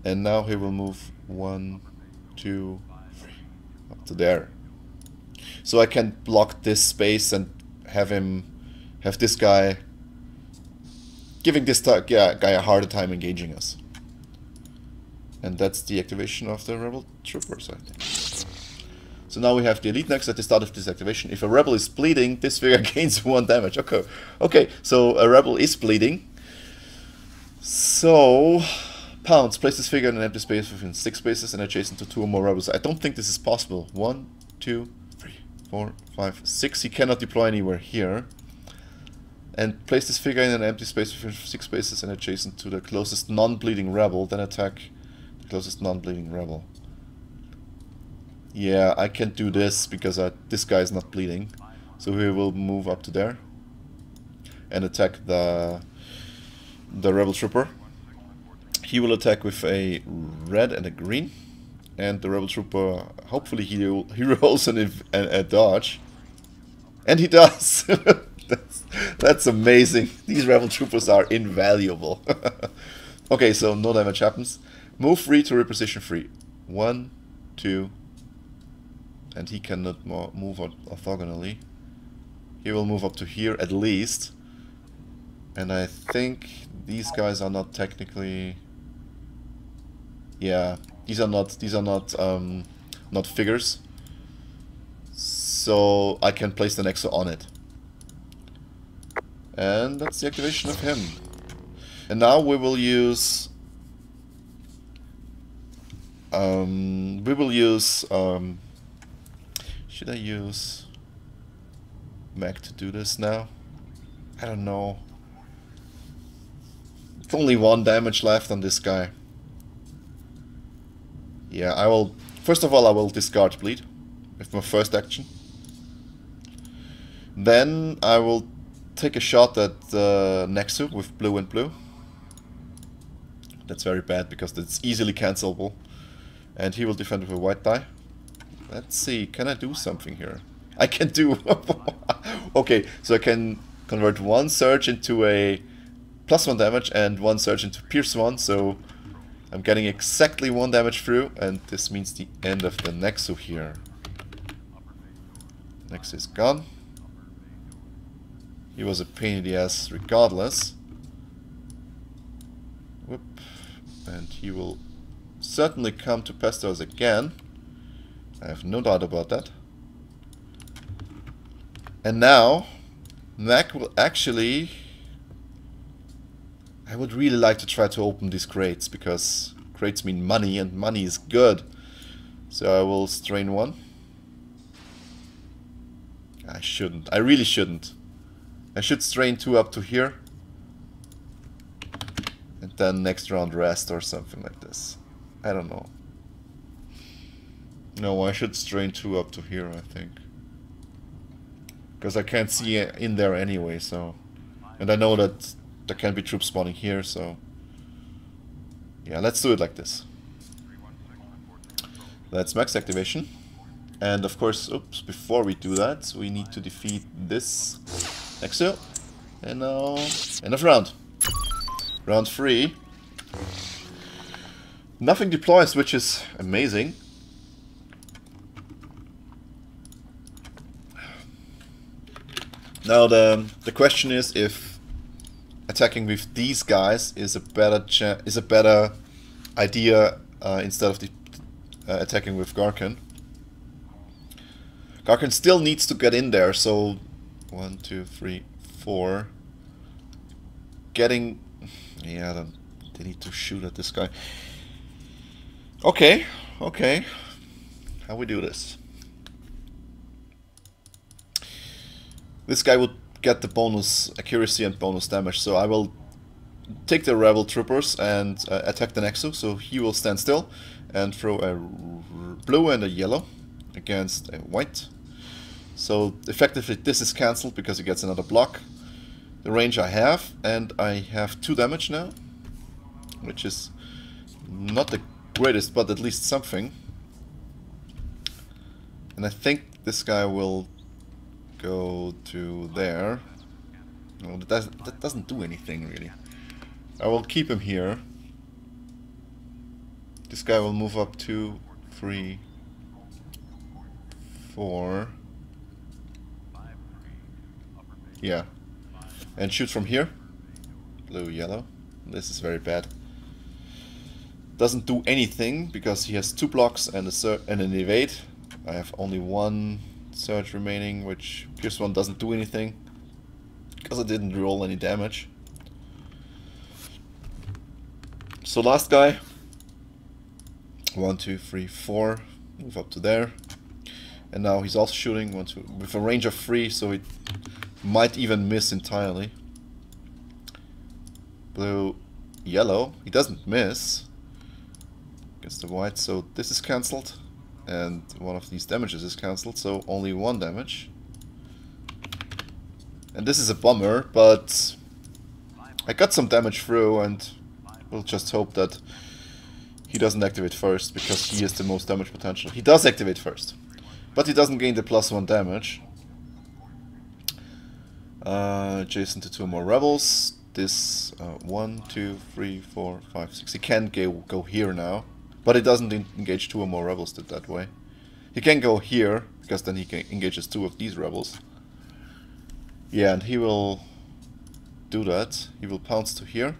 And now he will move 1, 2, 3 up to there. So I can block this space and have this guy giving this guy a harder time engaging us. And that's the activation of the rebel troopers, I think. So now we have the elite next at the start of this activation. If a rebel is bleeding, this figure gains 1 damage. Okay, so a rebel is bleeding. So pounce, place this figure in an empty space within 6 spaces and adjacent to 2 or more rebels. I don't think this is possible. 1, 2, 3, 4, 5, 6. He cannot deploy anywhere here. And place this figure in an empty space within 6 spaces and adjacent to the closest non-bleeding rebel, then attack the closest non-bleeding rebel. Yeah, I can't do this because this guy is not bleeding. So we will move up to there and attack the rebel trooper. He will attack with a red and a green. And the rebel trooper, hopefully he rolls a dodge. And he does! That's amazing. These rebel troopers are invaluable. Okay, so no damage happens. Move 3 to reposition 3. 1, 2. And he cannot move orthogonally. He will move up to here at least. And I think these guys are not technically... Yeah, these are not figures. So I can place the Nexo on it. And that's the activation of him. And now we will use... should I use Mech to do this now? I don't know. It's only 1 damage left on this guy. Yeah, I will... First of all, I will discard bleed with my first action. Then I will take a shot at Nexo with blue and blue. That's very bad because it's easily cancelable. And he will defend with a white die. Let's see, can I do something here? I can do... Okay, so I can convert 1 surge into a +1 damage and 1 surge into pierce 1, so I'm getting exactly 1 damage through, and this means the end of the Nexo here. Nexo is gone. He was a pain in the ass regardless. Whoop. And he will certainly come to pest us again. I have no doubt about that. And now, Mac will actually... I would really like to try to open these crates, because crates mean money, and money is good. So I will strain 1. I shouldn't. I really shouldn't. I should strain 2 up to here. And then next round rest or something like this. I don't know. No, I should strain 2 up to here, I think. Because I can't see in there anyway, so... And I know that there can be troops spawning here, so... Yeah, let's do it like this. That's max activation. And of course, oops, before we do that, we need to defeat this Exo. And now, end of round. Round 3. Nothing deploys, which is amazing. Now the question is if attacking with these guys is a better idea instead of attacking with Gaarkahn. Gaarkahn still needs to get in there, so 1, 2, 3, 4. Getting, yeah, then they need to shoot at this guy. Okay, okay. How we do this? This guy would get the bonus accuracy and bonus damage, so I will take the rebel troopers and attack the Nexu, so he will stand still and throw a blue and a yellow against a white. So effectively this is cancelled because he gets another block. The range I have, and I have 2 damage now, which is not the greatest, but at least something. And I think this guy will go to there. No, that doesn't do anything really. I will keep him here. This guy will move up 2, 3, 4. Yeah. And shoot from here. Blue, yellow. This is very bad. Doesn't do anything because he has 2 blocks and an evade. I have only 1 surge remaining, which Pierce 1 doesn't do anything because I didn't roll any damage. So last guy, 1, 2, 3, 4, move up to there, and now he's also shooting with a range of 3, so it might even miss entirely. Blue, yellow, he doesn't miss against the white, so this is cancelled. And one of these damages is cancelled, so only 1 damage. And this is a bummer, but I got some damage through, and we'll just hope that he doesn't activate first, because he has the most damage potential. He does activate first, but he doesn't gain the +1 damage. Adjacent to 2 more rebels. This 1, 2, 3, 4, 5, 6. He can go here now. But he doesn't engage 2 or more rebels that way. He can go here, because then he engages 2 of these rebels. Yeah, and he will do that. He will pounce to here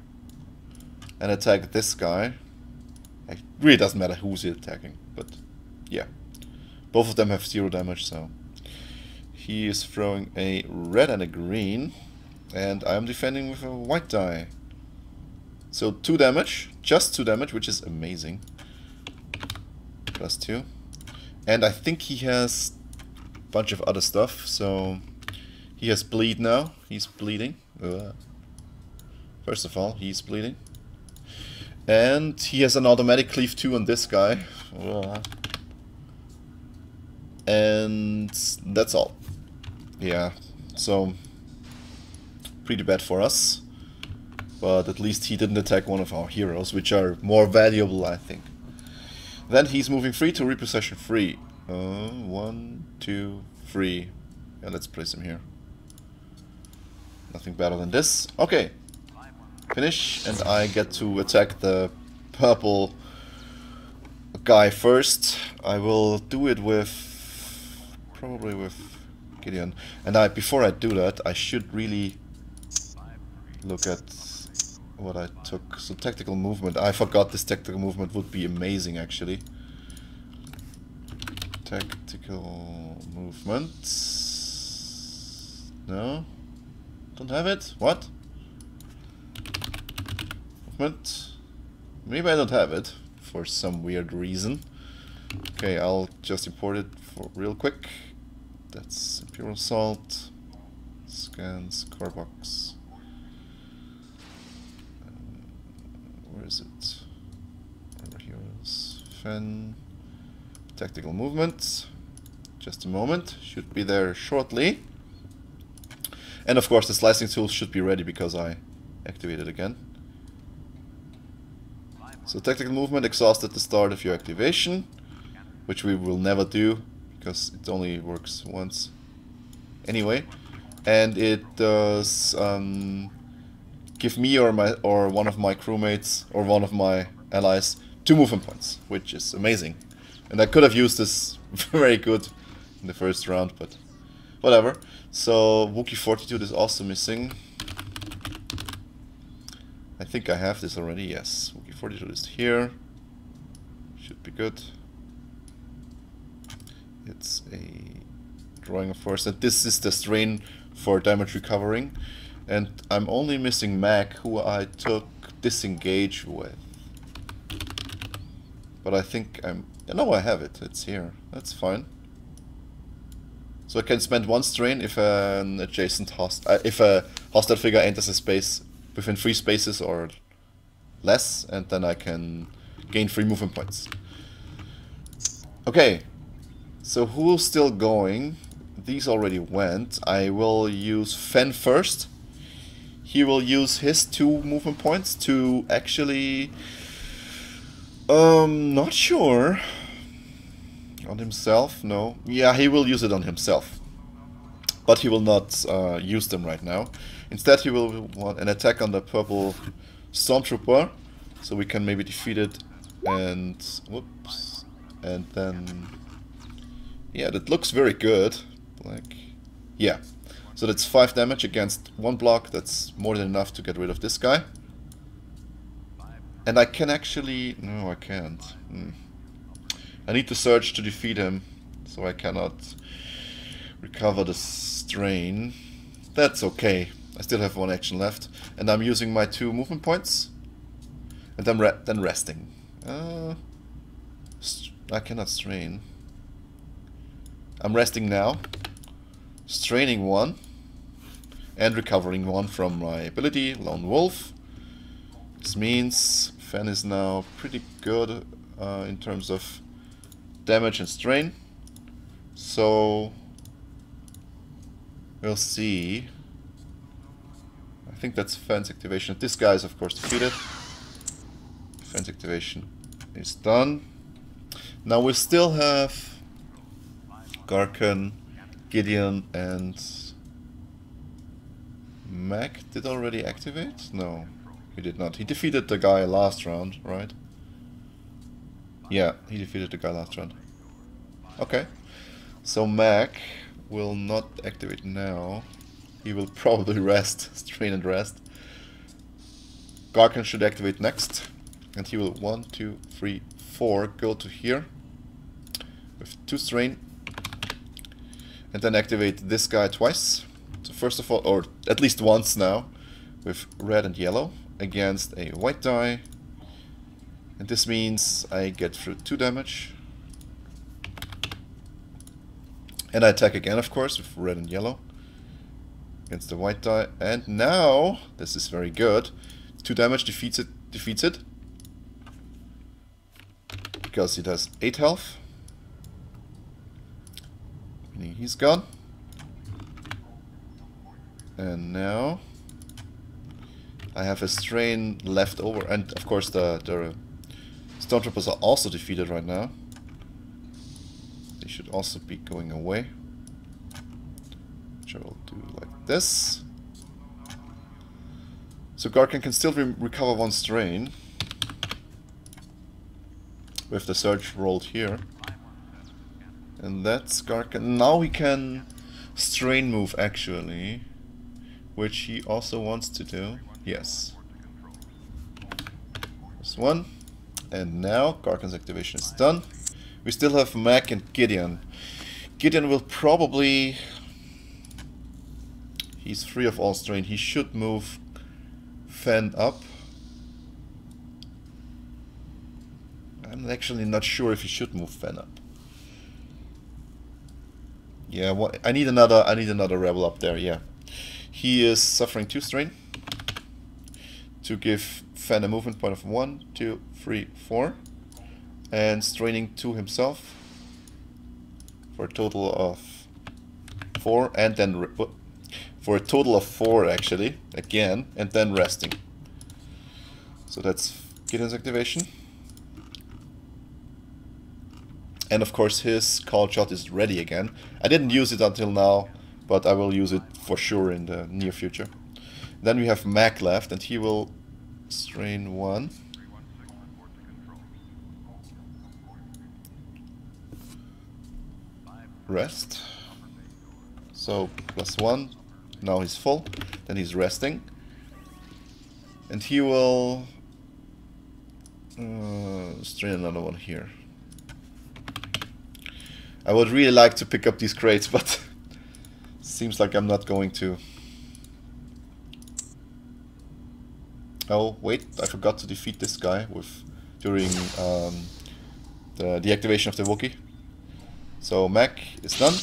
and attack this guy. It really doesn't matter who's he attacking, but yeah. Both of them have 0 damage, so... He is throwing a red and a green, and I'm defending with a white die. So 2 damage, just 2 damage, which is amazing. +2. And I think he has a bunch of other stuff, so he has bleed now. He's bleeding. First of all, he's bleeding. And he has an automatic cleave 2 on this guy. And that's all. Yeah, so pretty bad for us. But at least he didn't attack one of our heroes, which are more valuable, I think. Then he's moving 3 to repossession 3. 1, 2, 3. Yeah, let's place him here. Nothing better than this. Okay. Finish, and I get to attack the purple guy first. I will do it with... probably with Gideon. And before I do that, I should really look at what I took. So tactical movement. I forgot this tactical movement would be amazing actually. Tactical movement. No? Don't have it? What? Movement. Maybe I don't have it for some weird reason. Okay, I'll just import it for real quick. That's Imperial Assault. Scans, core box. Where is it? Over here is Fenn. Tactical movement. Just a moment. Should be there shortly. And of course the slicing tool should be ready because I activated again. So tactical movement exhaust at the start of your activation, which we will never do because it only works once anyway. And it does give me or one of my crewmates or one of my allies 2 movement points, which is amazing. And I could have used this very good in the first round, but whatever. So Wookiee Fortitude is also missing. I think I have this already, yes. Wookiee Fortitude is here. Should be good. It's a drawing of force, and this is the strain for damage recovering. And I'm only missing Mac, who I took disengage with. But I think no, I have it. It's here. That's fine. So I can spend 1 strain if an adjacent if a hostile figure enters a space within 3 spaces or less, and then I can gain 3 movement points. Okay, so who's still going? These already went. I will use Fenn first. He will use his 2 movement points to actually... not sure. On himself? No. Yeah, he will use it on himself. But he will not use them right now. Instead he will want an attack on the purple stormtrooper. So we can maybe defeat it and... whoops. And then... yeah, that looks very good. Like... yeah. So that's 5 damage against 1 block. That's more than enough to get rid of this guy. And I can actually... no, I can't. I need to search to defeat him, so I cannot recover the strain. That's okay. I still have 1 action left, and I'm using my 2 movement points, and I'm then resting. I cannot strain. I'm resting now, straining 1, and recovering 1 from my ability, Lone Wolf. This means Fenn is now pretty good in terms of damage and strain. So we'll see. I think that's Fenn's activation. This guy is of course defeated. Fenn's activation is done. Now we still have Gaarkahn, Gideon, and Mac did already activate? No, he did not. He defeated the guy last round, right? Yeah, he defeated the guy last round. Okay. So Mac will not activate now. He will probably rest, strain and rest. Gaarkahn should activate next. And he will 1, 2, 3, 4 go to here with 2 strain. And then activate this guy twice. So first of all, or at least once now, with red and yellow against a white die. And this means I get through 2 damage. And I attack again, of course, with red and yellow against the white die. And now, this is very good. 2 damage defeats it. Because it has 8 health. Meaning he's gone. And now I have a strain left over. And of course the Stormtroopers are also defeated right now. They should also be going away. Which I will do like this. So Gaarkahn can still recover 1 strain. With the surge rolled here. And that's Gaarkahn. Now he can strain move actually. Which he also wants to do. Yes. This one. And now Gaarkahn's activation is done. We still have Mac and Gideon. Gideon will probably... he's free of all strain. He should move Fenn up. I'm actually not sure if he should move Fenn up. Yeah, I need another rebel up there. Yeah, he is suffering 2 strain to give Fenn a movement point of 1, 2, 3, 4, and straining 2 himself for a total of 4, and then for a total of 4 actually again, and then resting. So that's Gideon's activation. And of course his call shot is ready again. I didn't use it until now, but I will use it for sure in the near future. Then we have Mac left, and he will strain 1. Rest. So +1. Now he's full. Then he's resting. And he will strain another one here. I would really like to pick up these crates, but seems like I'm not going to. Oh wait, I forgot to defeat this guy during the deactivation of the Wookiee. So Mac is done.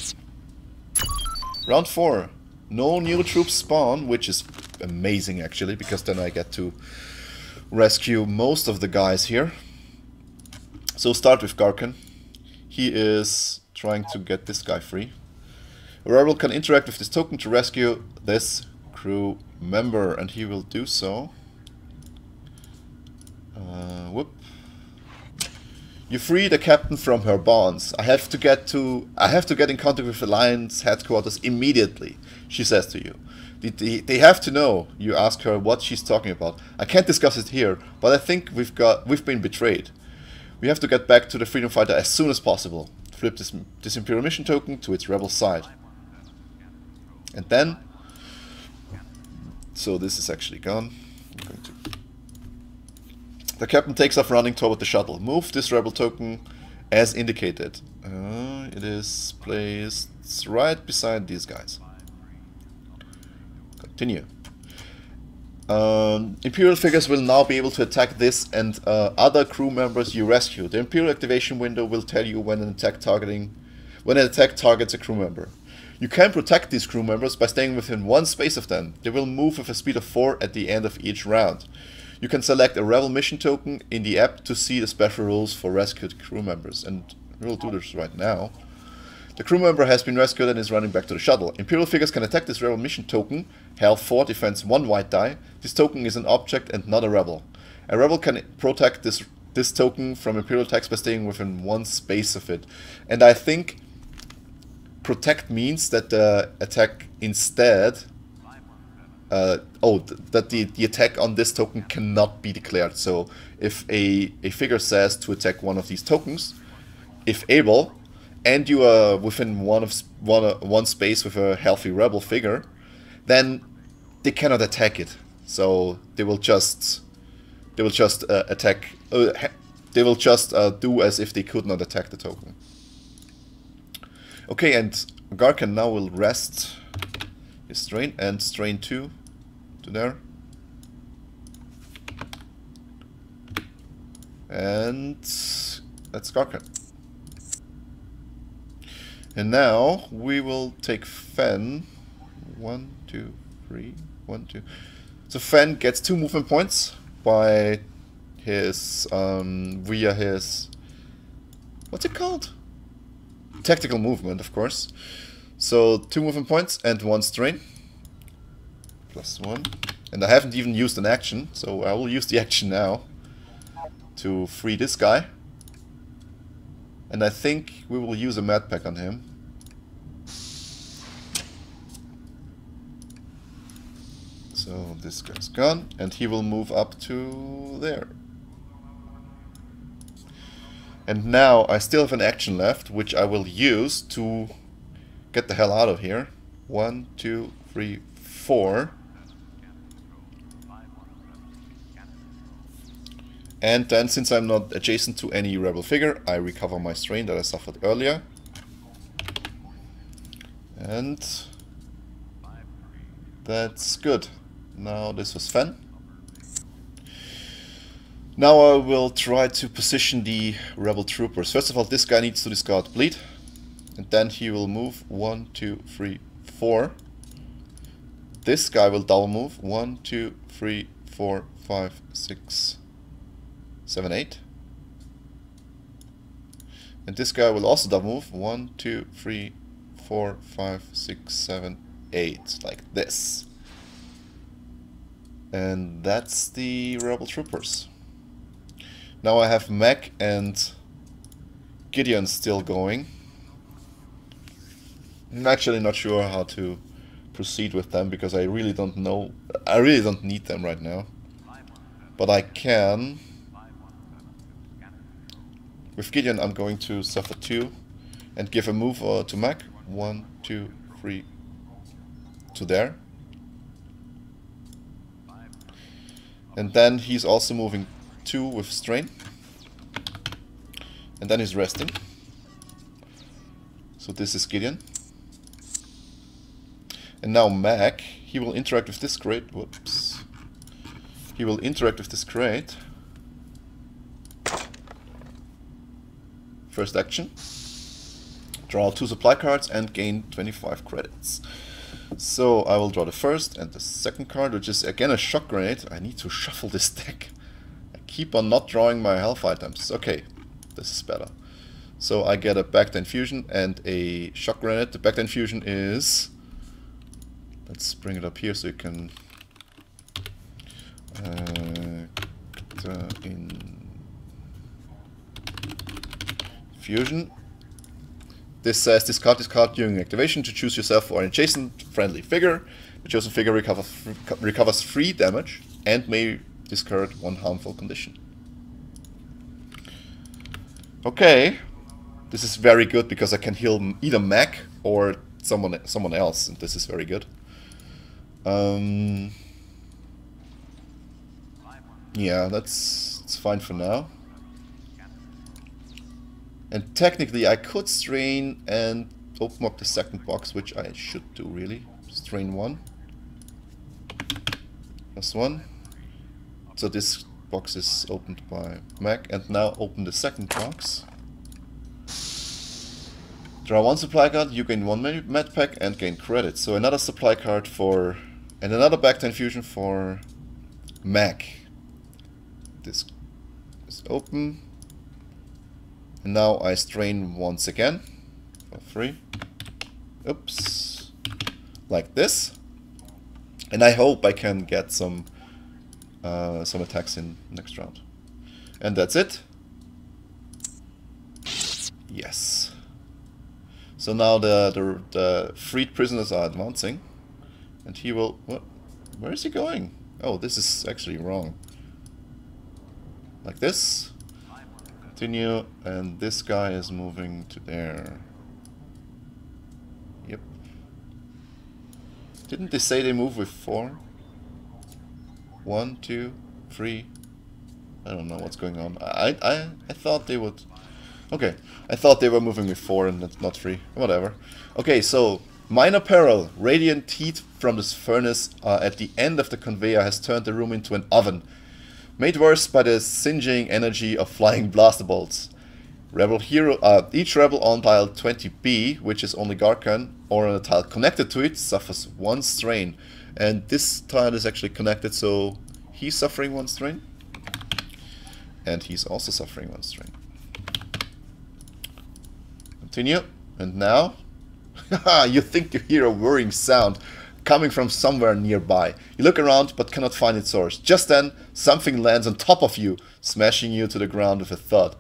Round 4. No new troops spawn, which is amazing actually, because then I get to rescue most of the guys here. So start with Gaarkahn. He is trying to get this guy free. A rebel can interact with this token to rescue this crew member, and he will do so. Whoop. You free the captain from her bonds. I have to get in contact with Alliance headquarters immediately, she says to you. They have to know. You ask her what she's talking about. I can't discuss it here, but I think we've been betrayed. We have to get back to the freedom fighter as soon as possible. Flip this Imperial mission token to its rebel side. And then, so this is actually gone. I'm going to. The captain takes off running toward the shuttle. Move this rebel token as indicated. It is placed right beside these guys. Continue. Imperial figures will now be able to attack this and other crew members you rescue. The Imperial activation window will tell you when an attack targets a crew member. You can protect these crew members by staying within 1 space of them. They will move with a speed of 4 at the end of each round. You can select a rebel mission token in the app to see the special rules for rescued crew members, and we'll do this right now. The crew member has been rescued and is running back to the shuttle. Imperial figures can attack this rebel mission token. Health 4, defense 1 white die. This token is an object and not a rebel. A rebel can protect this token from Imperial attacks by staying within 1 space of it. And I think protect means that the attack instead... that the attack on this token cannot be declared. So if a figure says to attack one of these tokens, if able, and you are within one space with a healthy rebel figure, then they cannot attack it. So they will just attack. They will just do as if they could not attack the token. Okay, and Gaarkahn now will rest his strain and strain 2 to there. And that's Gaarkahn. And now we will take Fenn. 1, 2, 3, 1, 2. So Fenn gets 2 movement points by his via his, what's it called? Tactical movement, of course. So 2 movement points and 1 strain. +1. And I haven't even used an action, so I will use the action now to free this guy. And I think we will use a med pack on him. So this guy's gone, and he will move up to there. And now I still have an action left, which I will use to get the hell out of here. 1, 2, 3, 4. And then, since I'm not adjacent to any rebel figure, I recover my strain that I suffered earlier. And that's good. Now this was Fenn. Now I will try to position the rebel troopers. First of all, this guy needs to discard bleed. And then he will move 1, 2, 3, 4. This guy will double move 1, 2, 3, 4, 5, 6, 7, 8. And this guy will also double move 1, 2, 3, 4, 5, 6, 7, 8. Like this. And that's the rebel troopers. Now I have Mac and Gideon still going. I'm actually not sure how to proceed with them because I really don't know. I really don't need them right now. But I can. With Gideon I'm going to suffer 2 and give a move to Mac. 1, 2, 3 to there. And then he's also moving 2 with strain. And then he's resting. So this is Gideon. And now Mac, he will interact with this crate. Whoops. He will interact with this crate. First action. Draw 2 supply cards and gain 25 credits. So I will draw the first and the second card, which is again a shock grenade. I need to shuffle this deck. I keep on not drawing my health items. Okay, this is better. So I get a Bacta Infusion and a shock grenade. The Bacta Infusion is... Let's bring it up here so you can... Infusion. This says discard this card during activation to choose yourself or an adjacent friendly figure. The chosen figure recovers 3 damage and may discard 1 harmful condition. Okay, this is very good because I can heal either Mac or someone else, and this is very good. Yeah, that's fine for now. And technically I could strain and open up the second box, which I should do really. Strain 1. Plus 1. So this box is opened by Mac. And now open the second box. Draw 1 supply card, you gain 1 med pack and gain credit. So another supply card for... and another Bacta Infusion for Mac. This is open. And now I strain once again for 3. Oops. Like this. And I hope I can get some attacks in next round. And that's it. Yes. So now the freed prisoners are advancing. And he will... what? Where is he going? Oh, this is actually wrong. Like this. Continue, and this guy is moving to there. Yep. Didn't they say they move with 4? 1, 2, 3. I don't know what's going on. I thought they would... Okay, I thought they were moving with 4 and not 3. Whatever. Okay, so minor peril. Radiant heat from this furnace at the end of the conveyor has turned the room into an oven. Made worse by the singeing energy of flying blaster bolts. Rebel hero, each rebel on tile 20B, which is only Gaarkahn, or on a tile connected to it, suffers 1 strain. And this tile is actually connected, so he's suffering 1 strain. And he's also suffering 1 strain. Continue. And now, you think you hear a whirring sound coming from somewhere nearby. You look around but cannot find its source. Just then, something lands on top of you, smashing you to the ground with a thud.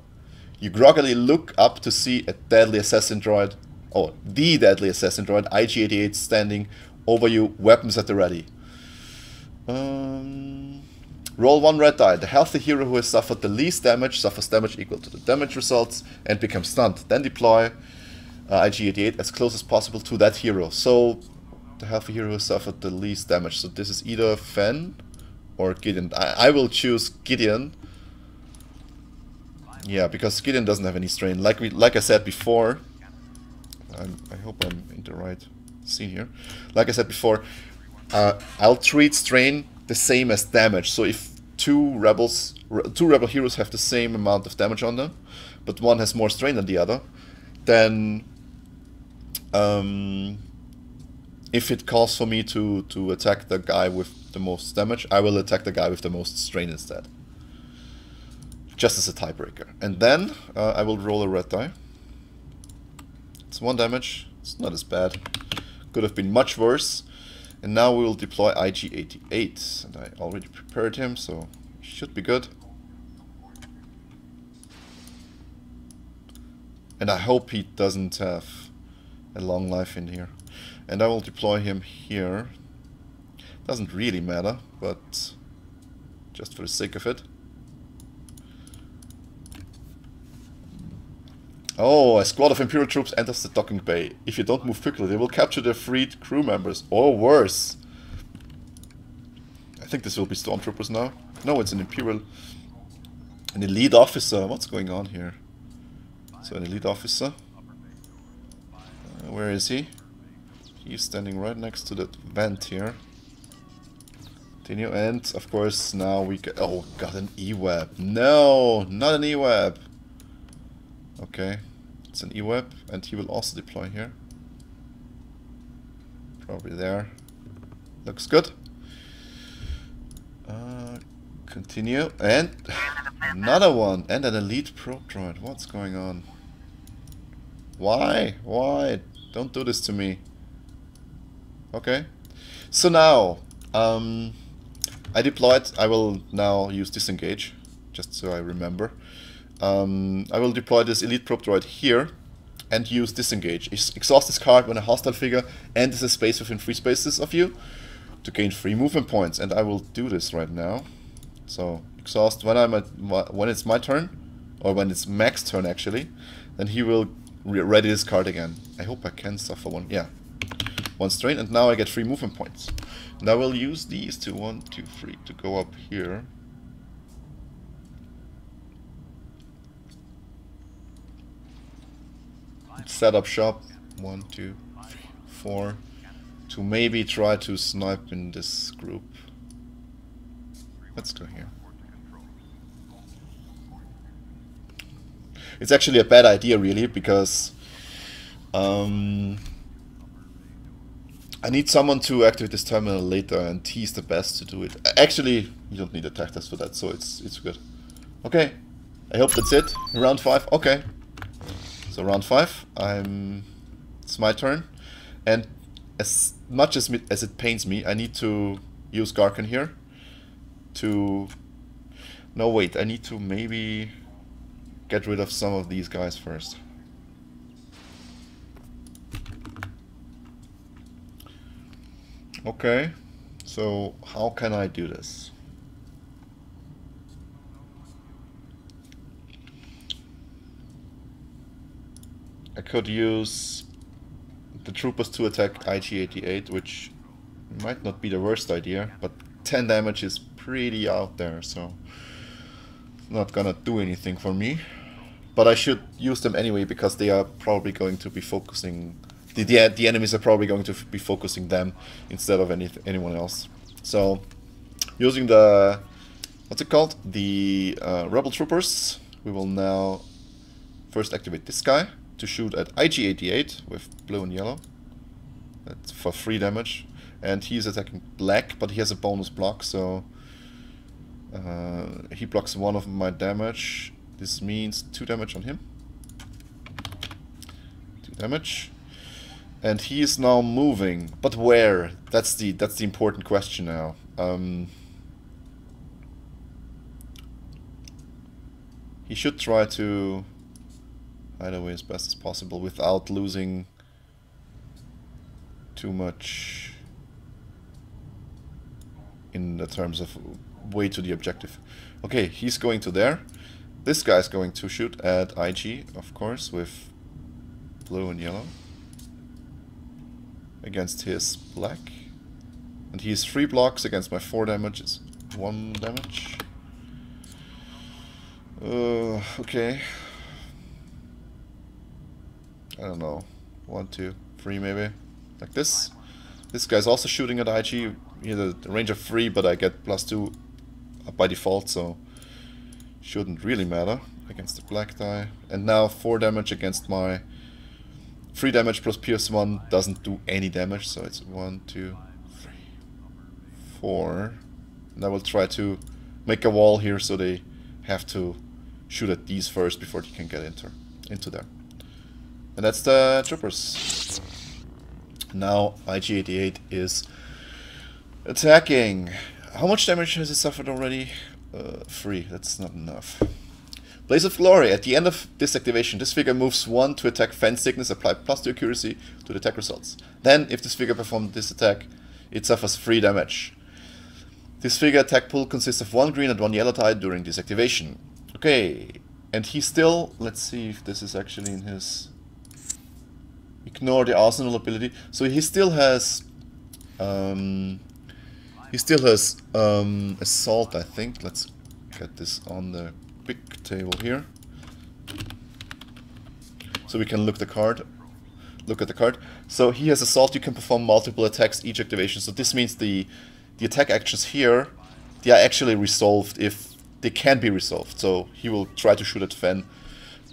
You groggily look up to see a deadly assassin droid, or the deadly assassin droid, IG-88, standing over you, weapons at the ready. Roll 1 red die. The healthy hero who has suffered the least damage suffers damage equal to the damage results and becomes stunned. Then deploy IG-88 as close as possible to that hero. So the healthy hero who has suffered the least damage. So this is either Fenn or Gideon. I will choose Gideon. Yeah, because Gideon doesn't have any strain. Like I said before, I hope I'm in the right scene here. Like I said before, I'll treat strain the same as damage. So if two rebel heroes have the same amount of damage on them, but one has more strain than the other, then If it calls for me to attack the guy with the most damage, I will attack the guy with the most strain instead. Just as a tiebreaker. And then I will roll a red die. It's 1 damage. It's not as bad. Could have been much worse. And now we will deploy IG-88. And I already prepared him, so he should be good. And I hope he doesn't have a long life in here. And I will deploy him here. Doesn't really matter, but just for the sake of it. Oh, a squad of Imperial troops enters the docking bay. If you don't move quickly, they will capture their freed crew members. Or worse. I think this will be stormtroopers now. No, it's an Imperial... An elite officer. What's going on here? So an elite officer. Where is he? He's standing right next to that vent here. Continue, and of course now we get... Oh, got an E-Web. No, not an E-Web. Okay, it's an E-Web, and he will also deploy here. Probably there. Looks good. Continue, and another one, and an elite probe droid. What's going on? Why? Why? Don't do this to me. Okay. So now, I deployed. I will now use disengage, just so I remember. I will deploy this elite probe droid here and use disengage. Exhaust this card when a hostile figure enters a space within 3 spaces of you to gain 3 movement points, and I will do this right now. So exhaust when when it's my turn, or when it's Mac's turn actually, then he will ready this card again. I hope I can suffer 1. Yeah, 1 strain, and now I get 3 movement points. And I will use these to 1, 2, 3 to go up here. Set up shop 1, 2, 3, 4 to maybe try to snipe in this group. Let's go here. It's actually a bad idea really, because I need someone to activate this terminal later, and he's the best to do it. Actually, you don't need a tech test for that, so it's good. Okay, I hope that's it. Round 5. Okay. So round 5, it's my turn, and as much as it pains me, I need to use Gaarkahn here to... No, wait, I need to maybe get rid of some of these guys first. Okay, so how can I do this? I could use the troopers to attack IG-88, which might not be the worst idea, but 10 damage is pretty out there, so it's not gonna do anything for me. But I should use them anyway, because they are probably going to be focusing... The enemies are probably going to be focusing them instead of anyone else. So, using the... What's it called? The Rebel Troopers, we will now first activate this guy to shoot at IG-88 with blue and yellow. That's for 3 damage. And he's attacking black, but he has a bonus block, so he blocks 1 of my damage. This means 2 damage on him. 2 damage. And he is now moving, but where? That's the important question now. He should try to hide away as best as possible without losing too much in the terms of way to the objective. Okay, he's going to there. This guy's going to shoot at IG, of course, with blue and yellow against his black. And he has 3 blocks against my 4 damage. It's 1 damage. Okay. I don't know. 1, 2, 3 maybe. Like this. This guy's also shooting at IG. He has a range of 3, but I get +2 by default, so shouldn't really matter against the black die. And now 4 damage against my 3 damage plus Pierce 1 doesn't do any damage, so it's 1, 2, 3, 4. And I will try to make a wall here so they have to shoot at these first before they can get into there. And that's the troopers. Now IG-88 is attacking. How much damage has he suffered already? 3, that's not enough. Blaze of Glory. At the end of this activation, this figure moves 1 to attack Fenn Sickness, apply +2 accuracy to the attack results. Then, if this figure performs this attack, it suffers 3 damage. This figure attack pool consists of 1 green and 1 yellow die during this activation. Okay, and he still, let's see if this is actually in his... Ignore the arsenal ability. So he still has... assault, I think. Let's get this on the big table here. So we can look at the card. So he has assault. You can perform multiple attacks each activation. So this means the attack actions here, they are actually resolved if they can be resolved. So he will try to shoot at Fenn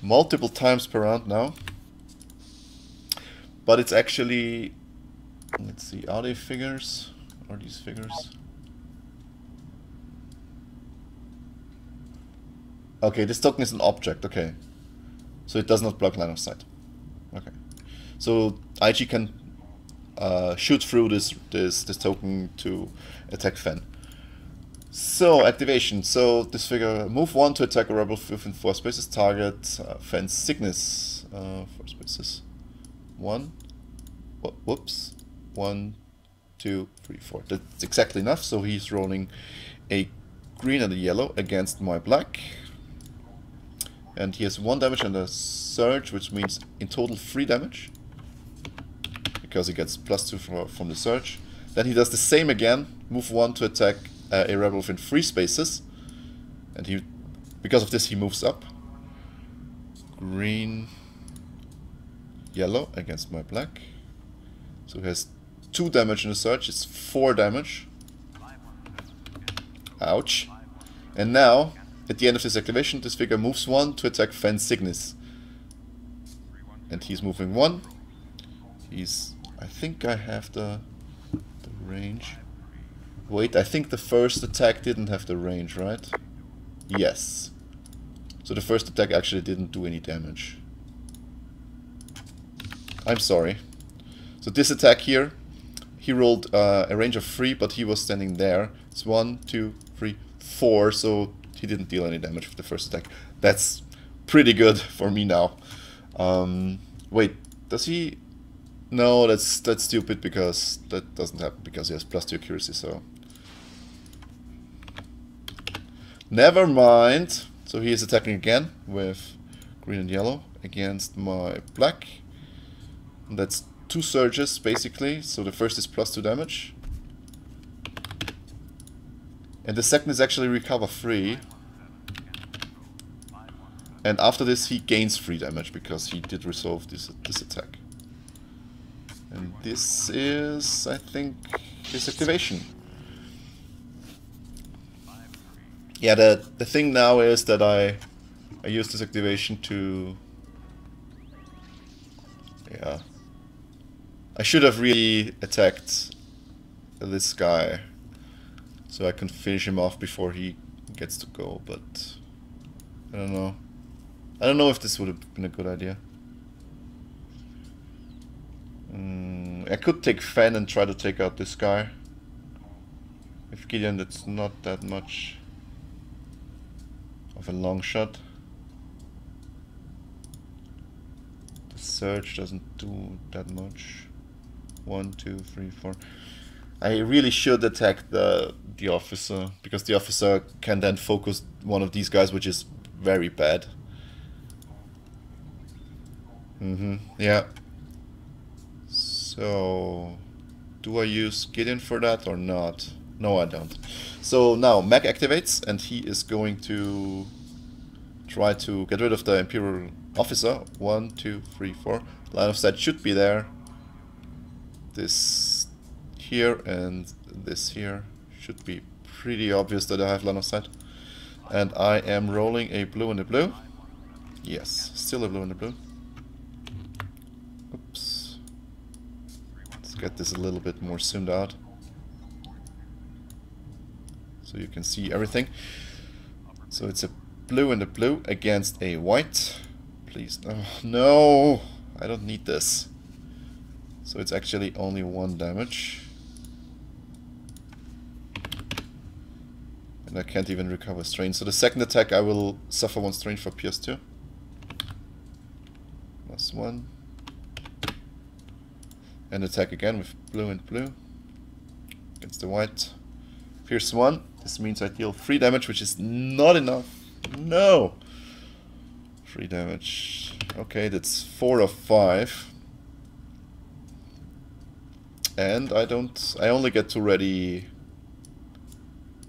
multiple times per round now. But it's actually, let's see, are they figures? Are these figures? Okay, this token is an object, okay. So it does not block line of sight. Okay. So IG can shoot through this token to attack Fenn. So, activation. So this figure, move 1 to attack a rebel within 4 spaces, target Fenn's Sickness. 4 spaces. 1. Whoops. 1, 2, 3, 4. That's exactly enough. So he's rolling a green and a yellow against my black. And he has 1 damage and a surge, which means in total 3 damage. Because he gets +2 from the surge. Then he does the same again. Move 1 to attack a rebel within 3 spaces. And he, because of this, he moves up. Green, yellow against my black. So he has 2 damage in the surge. It's 4 damage. Ouch. And now, at the end of this activation, this figure moves 1 to attack Fenn Sickness. And he's moving 1. He's... I think I have the range. Wait, I think the first attack didn't have the range, right? Yes. So the first attack actually didn't do any damage. I'm sorry. So this attack here, he rolled a range of 3, but he was standing there. It's 1, 2, 3, 4, so he didn't deal any damage with the first attack. That's pretty good for me now. Wait, does he... No, that's stupid because that doesn't happen because he has +2 accuracy, so... Never mind. So he is attacking again with green and yellow against my black. And that's 2 surges basically. So the first is +2 damage. And the second is actually recover 3. And after this he gains 3 damage because he did resolve this attack. And this is, I think, his activation. Yeah, the thing now is that I use this activation to... Yeah. I should have really attacked this guy. So I can finish him off before he gets to go, but... I don't know. I don't know if this would have been a good idea. I could take Fenn and try to take out this guy. With Gideon, that's not that much of a long shot. The surge doesn't do that much. 1, 2, 3, 4. I really should attack the officer, because the officer can then focus one of these guys, which is very bad. Yeah. So, do I use Gideon for that or not? No, I don't. So now Mac activates and he is going to try to get rid of the Imperial officer. 1, 2, 3, 4. Line of sight should be there. This here and this here should be pretty obvious that I have line of sight. And I am rolling a blue and a blue. Yes, still a blue and a blue. Oops. get this a little bit more zoomed out, so you can see everything. So it's a blue and a blue against a white. Please, no, no, I don't need this. So it's actually only 1 damage. And I can't even recover strain. So the second attack I will suffer 1 strain for PS2. +1. And attack again with blue and blue. Against the white. Pierce 1. This means I deal 3 damage, which is not enough. No! 3 damage. Okay, that's 4 of 5. And I only get to ready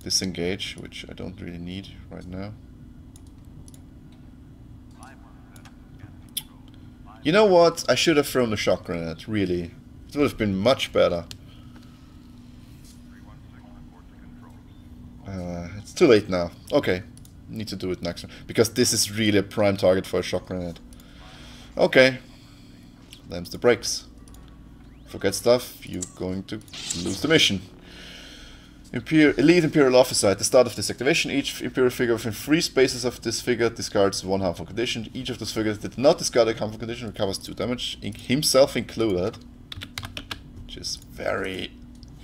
disengage, which I don't really need right now. You know what? I should have thrown the shock grenade, really. It would have been much better. It's too late now. Okay, need to do it next one. Because this is really a prime target for a shock grenade. Okay. Slams the brakes. Forget stuff, you're going to lose the mission. Elite Imperial Officer. At the start of this activation, each Imperial figure within 3 spaces of this figure discards 1 harmful condition. Each of those figures that did not discard a harmful condition recovers 2 damage, himself included. Which is very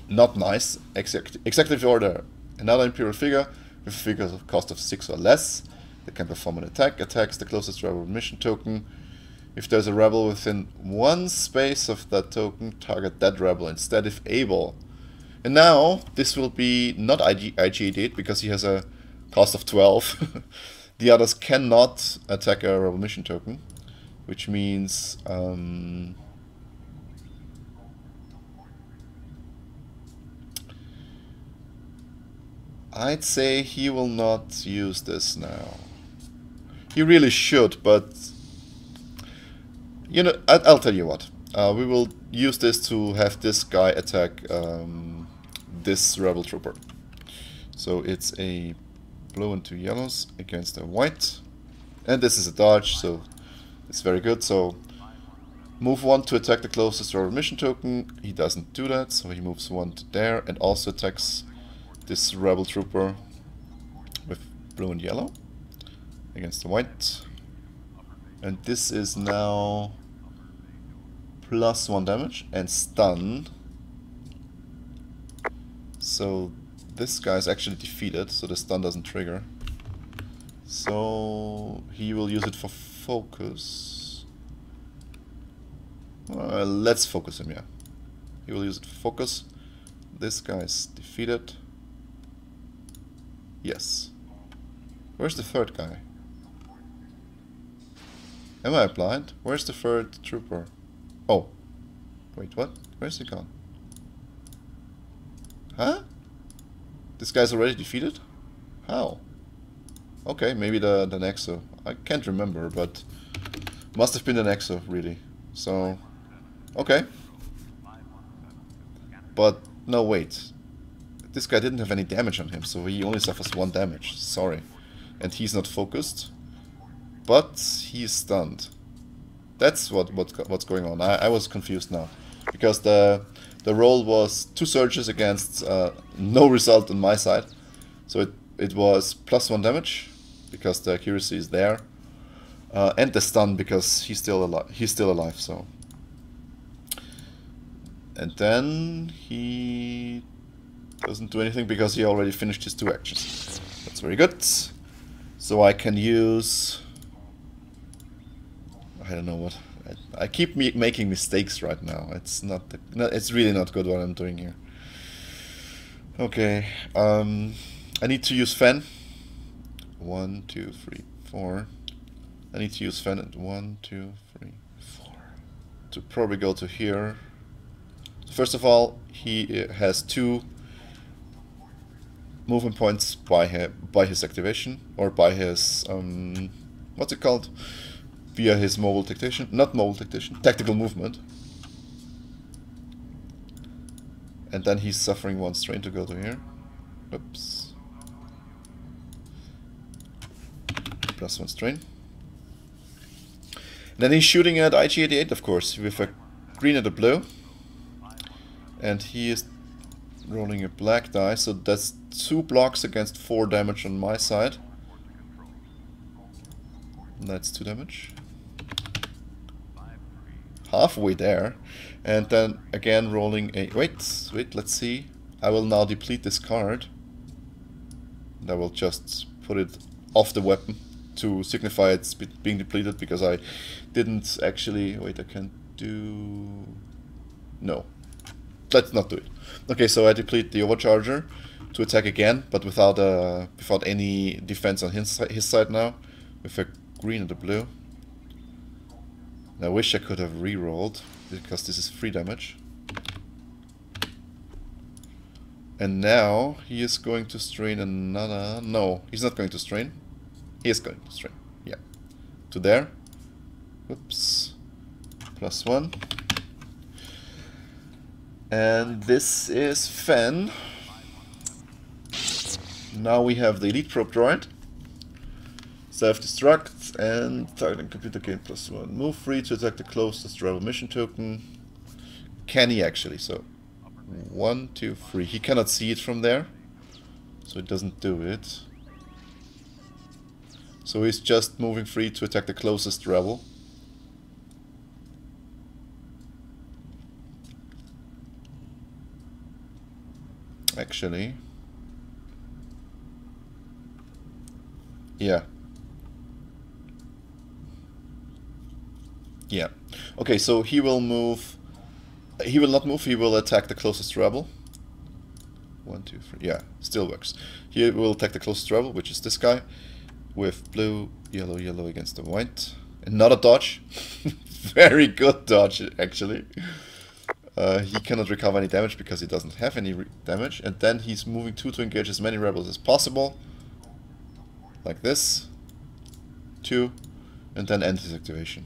not nice. Executive order. Another Imperial figure with a figure cost of 6 or less that can perform an attack. Attacks the closest rebel mission token. If there's a rebel within 1 space of that token, target that rebel instead if able. And now, this will be not IG-88 because he has a cost of 12. The others cannot attack a rebel mission token, which means... I'd say he will not use this now. He really should, but... You know, I'll tell you what. We will use this to have this guy attack this rebel trooper. So it's a blue and 2 yellows against a white. And this is a dodge, so it's very good. So move 1 to attack the closest rebel mission token. He doesn't do that, so he moves 1 to there and also attacks this rebel trooper with blue and yellow against the white. And this is now +1 damage and stun. So this guy is actually defeated, so the stun doesn't trigger. So he will use it for focus. Let's focus him, yeah. He will use it for focus. This guy is defeated. Yes. Where's the third guy? Am I blind? Where's the third trooper? Oh. Wait, what? Where's he gone? Huh? This guy's already defeated? How? Okay, maybe the Nexo. I can't remember, but must have been the Nexo, really. So, okay. But, no, wait. This guy didn't have any damage on him, so he only suffers 1 damage. Sorry. And he's not focused. But he's stunned. That's what's going on. I was confused now. Because the roll was 2 surges against no result on my side. So it was +1 damage, because the accuracy is there. And the stun, because he's still alive, so. And then he doesn't do anything because he already finished his 2 actions. That's very good. So I can use... I don't know what... I keep making mistakes right now. It's not... it's really not good what I'm doing here. Okay. I need to use Fenn. 1, 2, 3, 4. I need to use Fenn at 1, 2, 3, 4. To probably go to here. First of all, he has 2 movement points by his activation, or by his what's it called? Via his mobile tactician, not mobile tactician, tactical movement. And then he's suffering 1 strain to go to here. Oops. +1 strain. And then he's shooting at IG-88, of course, with a green and a blue. And he is rolling a black die, so that's 2 blocks against 4 damage on my side. And that's 2 damage. Halfway there. And then again rolling a... Wait, let's see. I will now deplete this card. And I will just put it off the weapon to signify it's being depleted, because I didn't actually... Wait, I can do... No. Let's not do it. Okay, so I deplete the Overcharger to attack again, but without any defense on his side now, with a green and a blue. And I wish I could have re-rolled, because this is 3 damage. And now he is going to strain another... No, he's not going to strain. He is going to strain. Yeah. To there. Whoops. +1. And this is Fenn. Now we have the Elite Probe Droid. Self-destruct and targeting computer gain +1. Move free to attack the closest rebel mission token. Can he actually? So 1, 2, 3. He cannot see it from there, so it doesn't do it. So he's just moving free to attack the closest rebel. Actually, yeah. Yeah. Okay, so he will move. He will not move, he will attack the closest rebel. 1, 2, 3. Yeah, still works. He will attack the closest rebel, which is this guy, with blue, yellow, yellow against the white. And not a dodge. Very good dodge, actually. He cannot recover any damage because he doesn't have any damage. And then he's moving 2 to engage as many rebels as possible. Like this. 2. And then end his activation.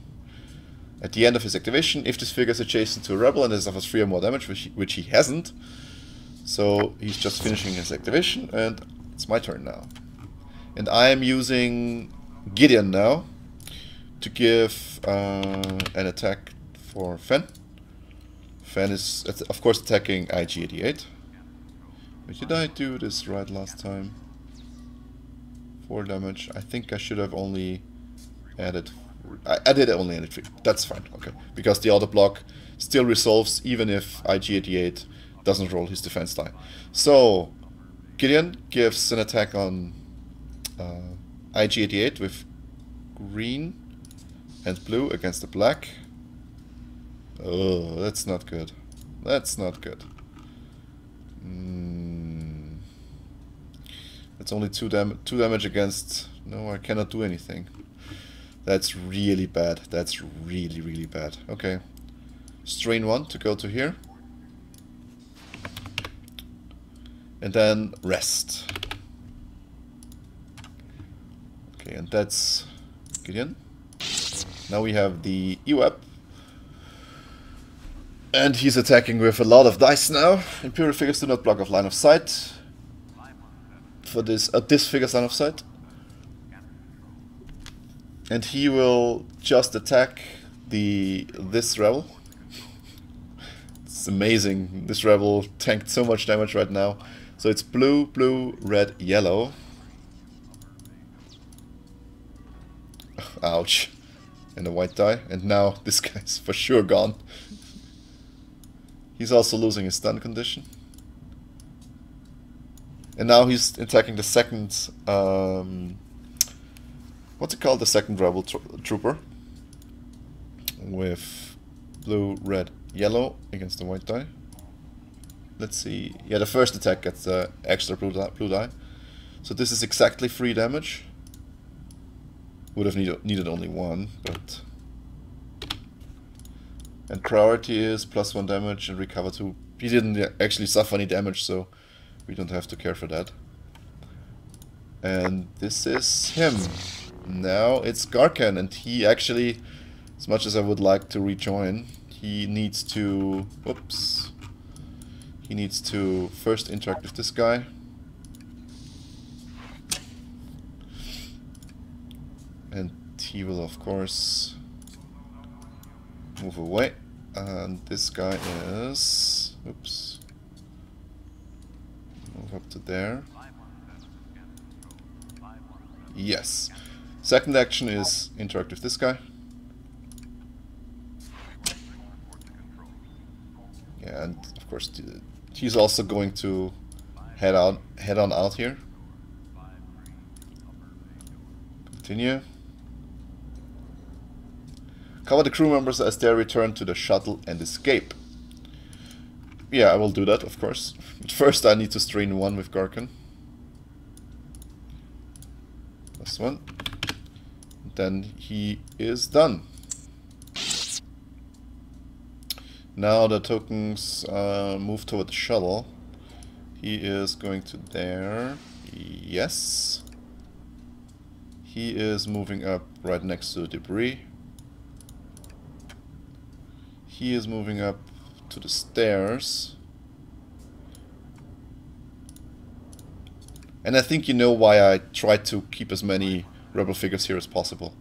At the end of his activation, if this figure is adjacent to a rebel and it suffers 3 or more damage, which he hasn't. So he's just finishing his activation, and it's my turn now. And I am using Gideon now to give an attack for Fenn. Fenn is, of course, attacking IG-88. But did I do this right last time? 4 damage. I think I should have only added... I did only add 3. That's fine, okay. Because the auto block still resolves even if IG-88 doesn't roll his defense die. So, Gideon gives an attack on IG-88 with green and blue against the black. Oh, that's not good. That's not good. That's only 2 damage against... No, I cannot do anything. That's really bad. That's really, really bad. Okay. Strain 1 to go to here. And then rest. Okay, and that's Gideon. Now we have the EWAP. And he's attacking with a lot of dice now. Imperial figures do not block off line of sight. For this figure's line of sight. And he will just attack this rebel. It's amazing. This rebel tanked so much damage right now. So it's blue, blue, red, yellow. Ouch. And a white die. And now this guy's for sure gone. He's also losing his stun condition. And now he's attacking the second... what's it called? The second rebel trooper. With blue, red, yellow against the white die. Let's see. Yeah, the first attack gets the extra blue die. So this is exactly 3 damage. Would have needed only 1, but... And priority is +1 damage and recover 2. He didn't actually suffer any damage, so we don't have to care for that. And this is him. Now it's Gaarkahn, and he actually, as much as I would like to rejoin, he needs to... Whoops. He needs to first interact with this guy. And he will, of course, move away. And this guy is... Oops. Move up to there. Yes. Second action is interact with this guy. Yeah, and of course he's also going to head on out here. Continue. Cover the crew members as they return to the shuttle and escape. Yeah, I will do that, of course. But first I need to strain one with Gaarkahn. This one. Then he is done. Now the tokens move toward the shuttle. He is going to there. Yes. He is moving up right next to the debris. He is moving up to the stairs. And I think you know why I try to keep as many rebel figures here as possible.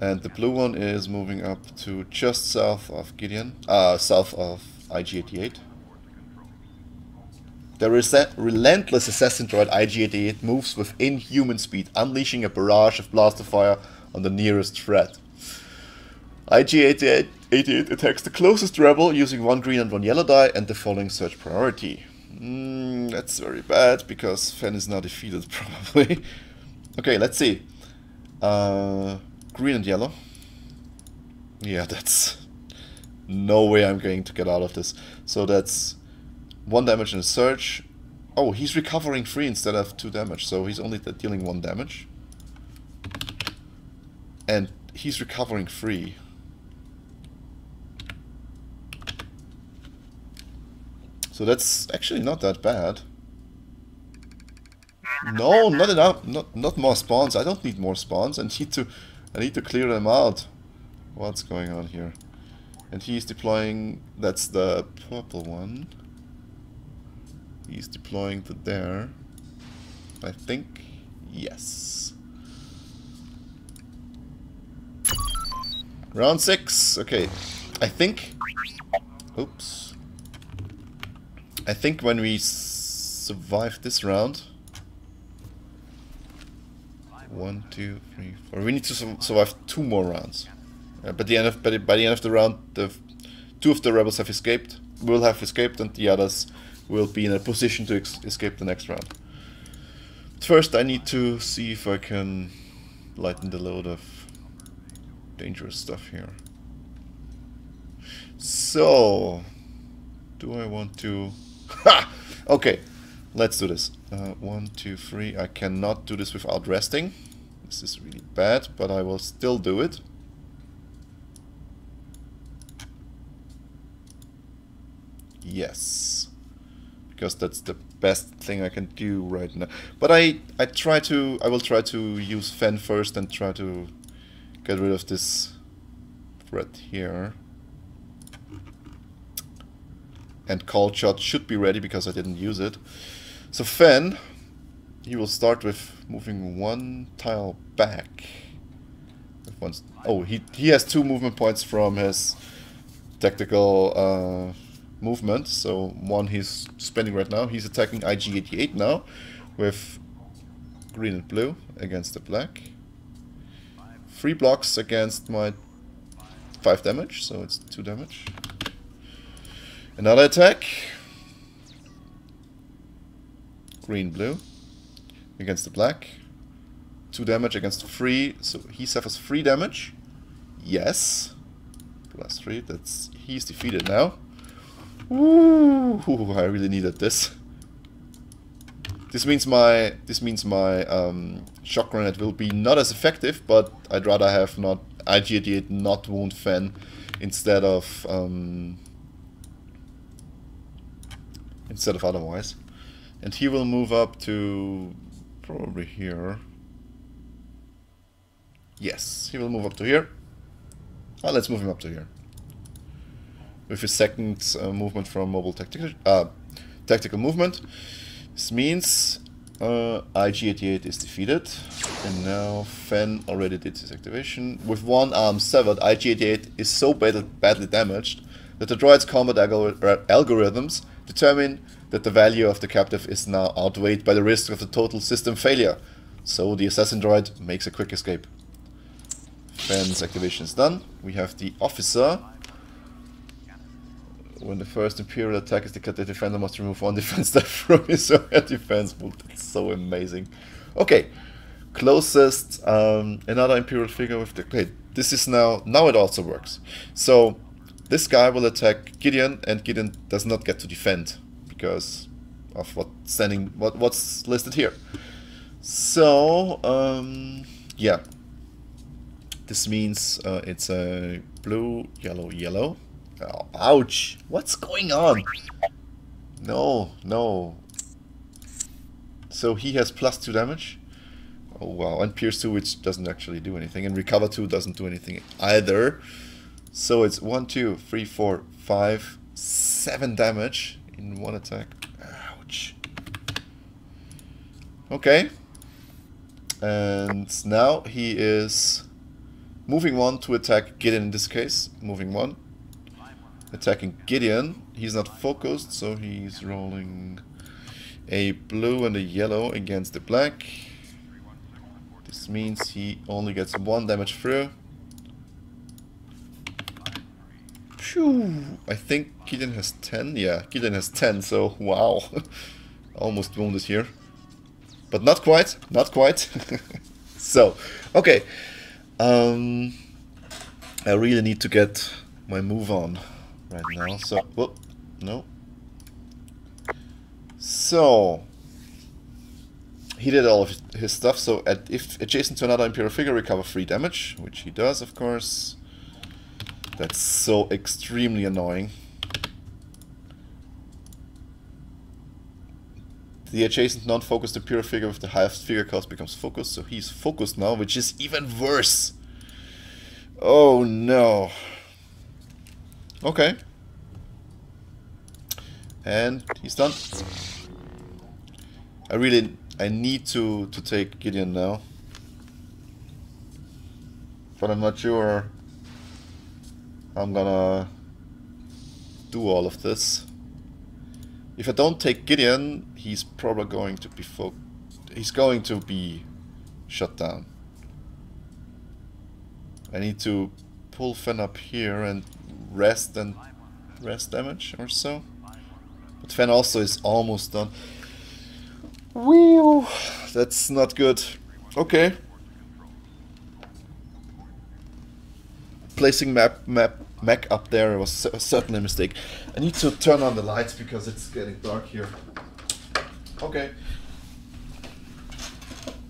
And the blue one is moving up to just south of Gideon, south of IG-88. The relentless assassin droid IG-88 moves with inhuman speed, unleashing a barrage of blaster fire on the nearest threat. IG-88 attacks the closest rebel using 1 green and 1 yellow die and the following search priority. That's very bad, because Fenn is now defeated, probably. Okay, let's see. Green and yellow. Yeah, that's... no way I'm going to get out of this. So that's 1 damage in a search. Oh, he's recovering 3 instead of 2 damage, so he's only dealing 1 damage. And he's recovering 3. So that's actually not that bad. No, not enough. Not more spawns. I don't need more spawns. I need to clear them out. What's going on here? And he's deploying. That's the purple one. He's deploying to there. I think. Yes. Round 6. Okay. I think. Oops. I think when we survive this round, 1, 2, 3, 4. We need to survive 2 more rounds. By the end of the round, 2 of the rebels have escaped. Will have escaped, and the others will be in a position to escape the next round. But first, I need to see if I can lighten the load of dangerous stuff here. So, do I want to? Ha! Okay, let's do this. 1, 2, 3. I cannot do this without resting. This is really bad, but I will still do it. Yes, because that's the best thing I can do right now. But I will try to use Fenn first and try to get rid of this threat here. And Cold Shot should be ready because I didn't use it. So Fenn, he will start with moving 1 tile back. Oh, he has 2 movement points from his tactical movement. So 1 he's spending right now. He's attacking IG-88 now with green and blue against the black. 3 blocks against my 5 damage, so it's 2 damage. Another attack. Green, blue. Against the black. 2 damage against 3. So he suffers 3 damage. Yes. Plus 3. He's defeated now. Ooh, I really needed this. This means my shock grenade will be not as effective, but I'd rather have not IG-88 not wound Fenn instead of otherwise. And he will move up to probably here. Yes, he will move up to here. Oh, let's move him up to here. With his second movement from mobile tactical movement. This means IG-88 is defeated. And now Fenn already did his activation. With 1 arm severed, IG-88 is so badly damaged that the droid's combat algorithms determine that the value of the captive is now outweighed by the risk of the total system failure. So the assassin droid makes a quick escape. Fenn's activation is done. We have the officer. When the first Imperial attack is declared, the defender must remove one defense step from his own defense pool. That's so amazing. Okay, closest, another Imperial figure with the... Okay, this is now it also works. So, this guy will attack Gideon, and Gideon does not get to defend, because of what's listed here. So, yeah. This means it's a blue, yellow, yellow. Oh, ouch! What's going on? No, no. So he has +2 damage. Oh wow, and Pierce 2, which doesn't actually do anything, and Recover 2 doesn't do anything either. So it's 1, 2, 3, 4, 5, 7 damage in one attack. Ouch. Okay. And now he is moving 1 to attack Gideon in this case. Moving 1. Attacking Gideon. He's not focused, so he's rolling a blue and a yellow against the black. This means he only gets 1 damage through. Phew. I think Gideon has 10. Yeah, Gideon has 10, so wow. Almost wounded here. But not quite, not quite. So, okay. I really need to get my move on right now. So, whoop, no. So, he did all of his stuff. So, if adjacent to another Imperial figure, recover 3 damage, which he does, of course. That's so extremely annoying. The adjacent non-focused Imperial figure with the highest figure cost becomes focused, so he's focused now, which is even worse. Oh no. Okay. And he's done. I need to take Gideon now. But I'm not sure I'm gonna do all of this. If I don't take Gideon, he's probably going to be shut down. I need to pull Fenn up here and rest damage or so. But Fenn also is almost done. Whew, that's not good. Okay. Placing Mac up there was certainly a mistake. I need to turn on the lights because it's getting dark here. Okay.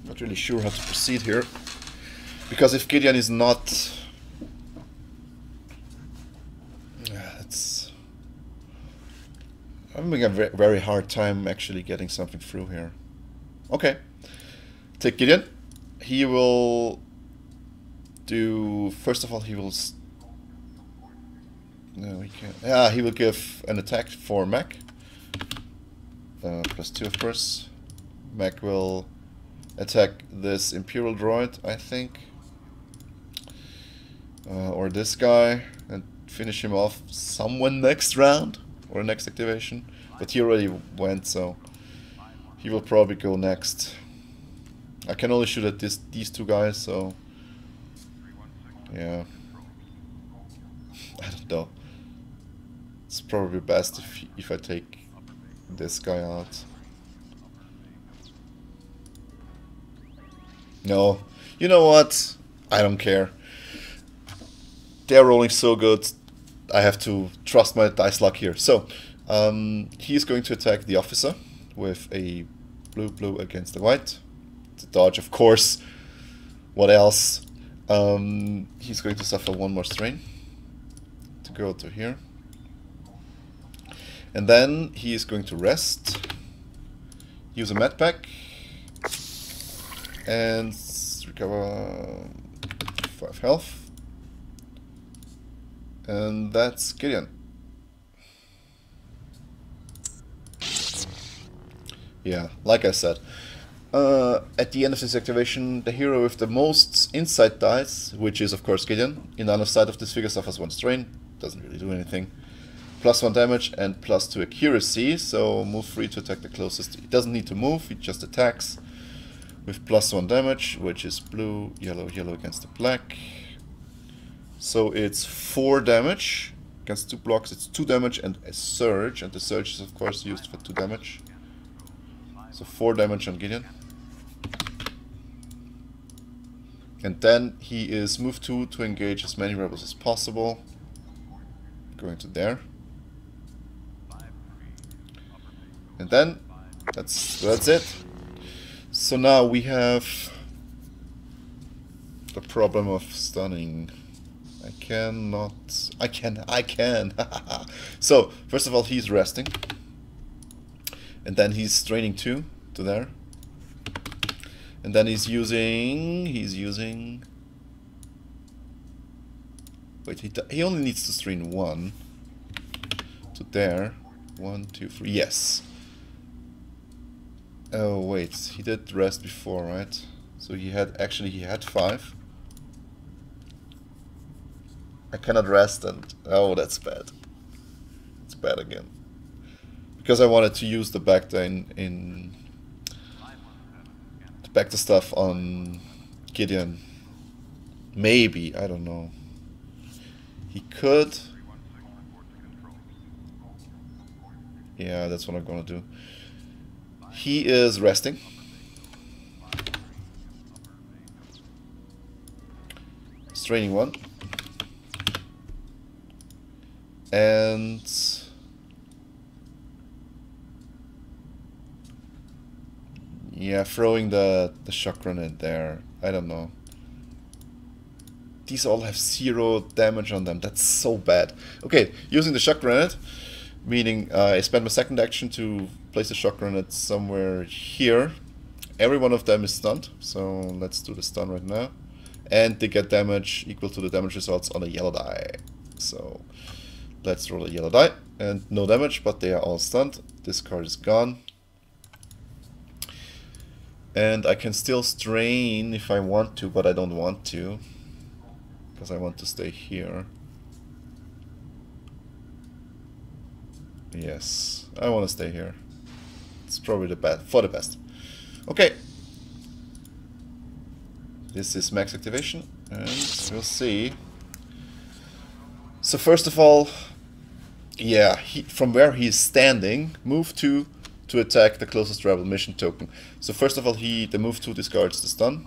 Not really sure how to proceed here. Because if Gideon is not... I'm having a very hard time actually getting something through here. Okay. Take Gideon. He will do... First of all, he will... No, he can't. Yeah, he will give an attack for Mac. +2, of course. Mac will attack this Imperial droid, I think. Or this guy. And finish him off somewhere next round. Or next activation. But he already went, so... He will probably go next. I can only shoot at these two guys, so... Yeah. I don't know. It's probably best if I take this guy out. No. You know what? I don't care. They're rolling so good. I have to trust my dice luck here. So, he's going to attack the officer with a blue against the white. To dodge, of course. What else? He's going to suffer 1 more strain to go to here. And then he is going to rest, use a med pack, and recover 5 health. And that's Gideon. Yeah, like I said, at the end of this activation, the hero with the most insight dice, which is of course Gideon, in line of sight of this figure suffers 1 strain. Doesn't really do anything. +1 damage and +2 accuracy, so move 3 to attack the closest. He doesn't need to move, he just attacks with +1 damage, which is blue, yellow, yellow against the black. So it's 4 damage against 2 blocks. It's 2 damage and a surge, and the surge is of course used for 2 damage. So 4 damage on Gideon. And then he is move 2 to engage as many rebels as possible. Going to there. And then that's it. So now we have the problem of stunning. I can. So first of all, he's resting, and then he's straining 2 to there, and then he's using. Wait, he only needs to strain 1 to there. 1, 2, 3. Yes. Oh wait, he did rest before, right? So he had 5. I cannot rest, and oh, that's bad. It's bad again. Because I wanted to use the Bacta to back the stuff on Gideon. Maybe, I don't know. He could. Yeah, that's what I'm gonna do. He is resting. Straining 1. And yeah, throwing the shock grenade there. I don't know. These all have 0 damage on them. That's so bad. Okay, using the shock grenade, meaning I spend my second action to place the shock grenade somewhere here. Every one of them is stunned, so let's do the stun right now. And they get damage equal to the damage results on a yellow die. So let's roll a yellow die, and no damage, but they are all stunned. This card is gone. And I can still strain if I want to, but I don't want to, because I want to stay here. Yes, I want to stay here. It's probably the best. Okay. This is max activation, and we'll see. So first of all, yeah, from where he's standing, move 2 to attack the closest rebel mission token. So first of all, the move 2 discards the stun,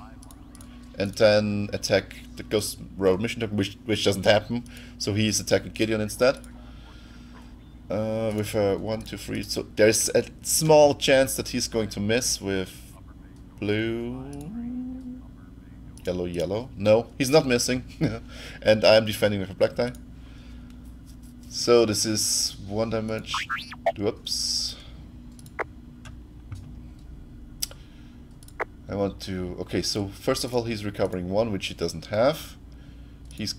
and then attack the closest rebel mission token, which doesn't happen. So he's attacking Gideon instead. With a 1, 2, 3. So there's a small chance that he's going to miss with blue, yellow, yellow. No, he's not missing. And I'm defending with a black die. So this is 1 damage. Whoops. I want to... Okay, so first of all he's recovering 1, which he doesn't have. He's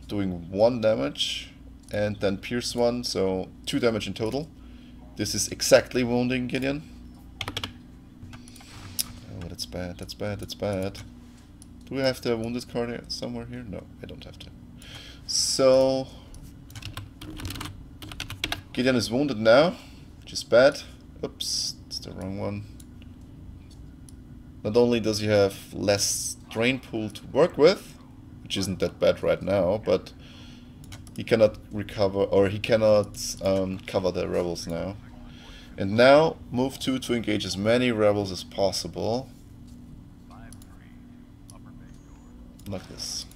doing 1 damage. And then pierce 1, so 2 damage in total. This is exactly wounding Gideon. Oh, that's bad, that's bad, that's bad. Do we have the wounded card somewhere here? No, I don't have to. So Gideon is wounded now, which is bad. Oops, it's the wrong one. Not only does he have less drain pool to work with, which isn't that bad right now, but he cannot recover, or he cannot cover the rebels now. And now, move 2 to engage as many rebels as possible. Like this.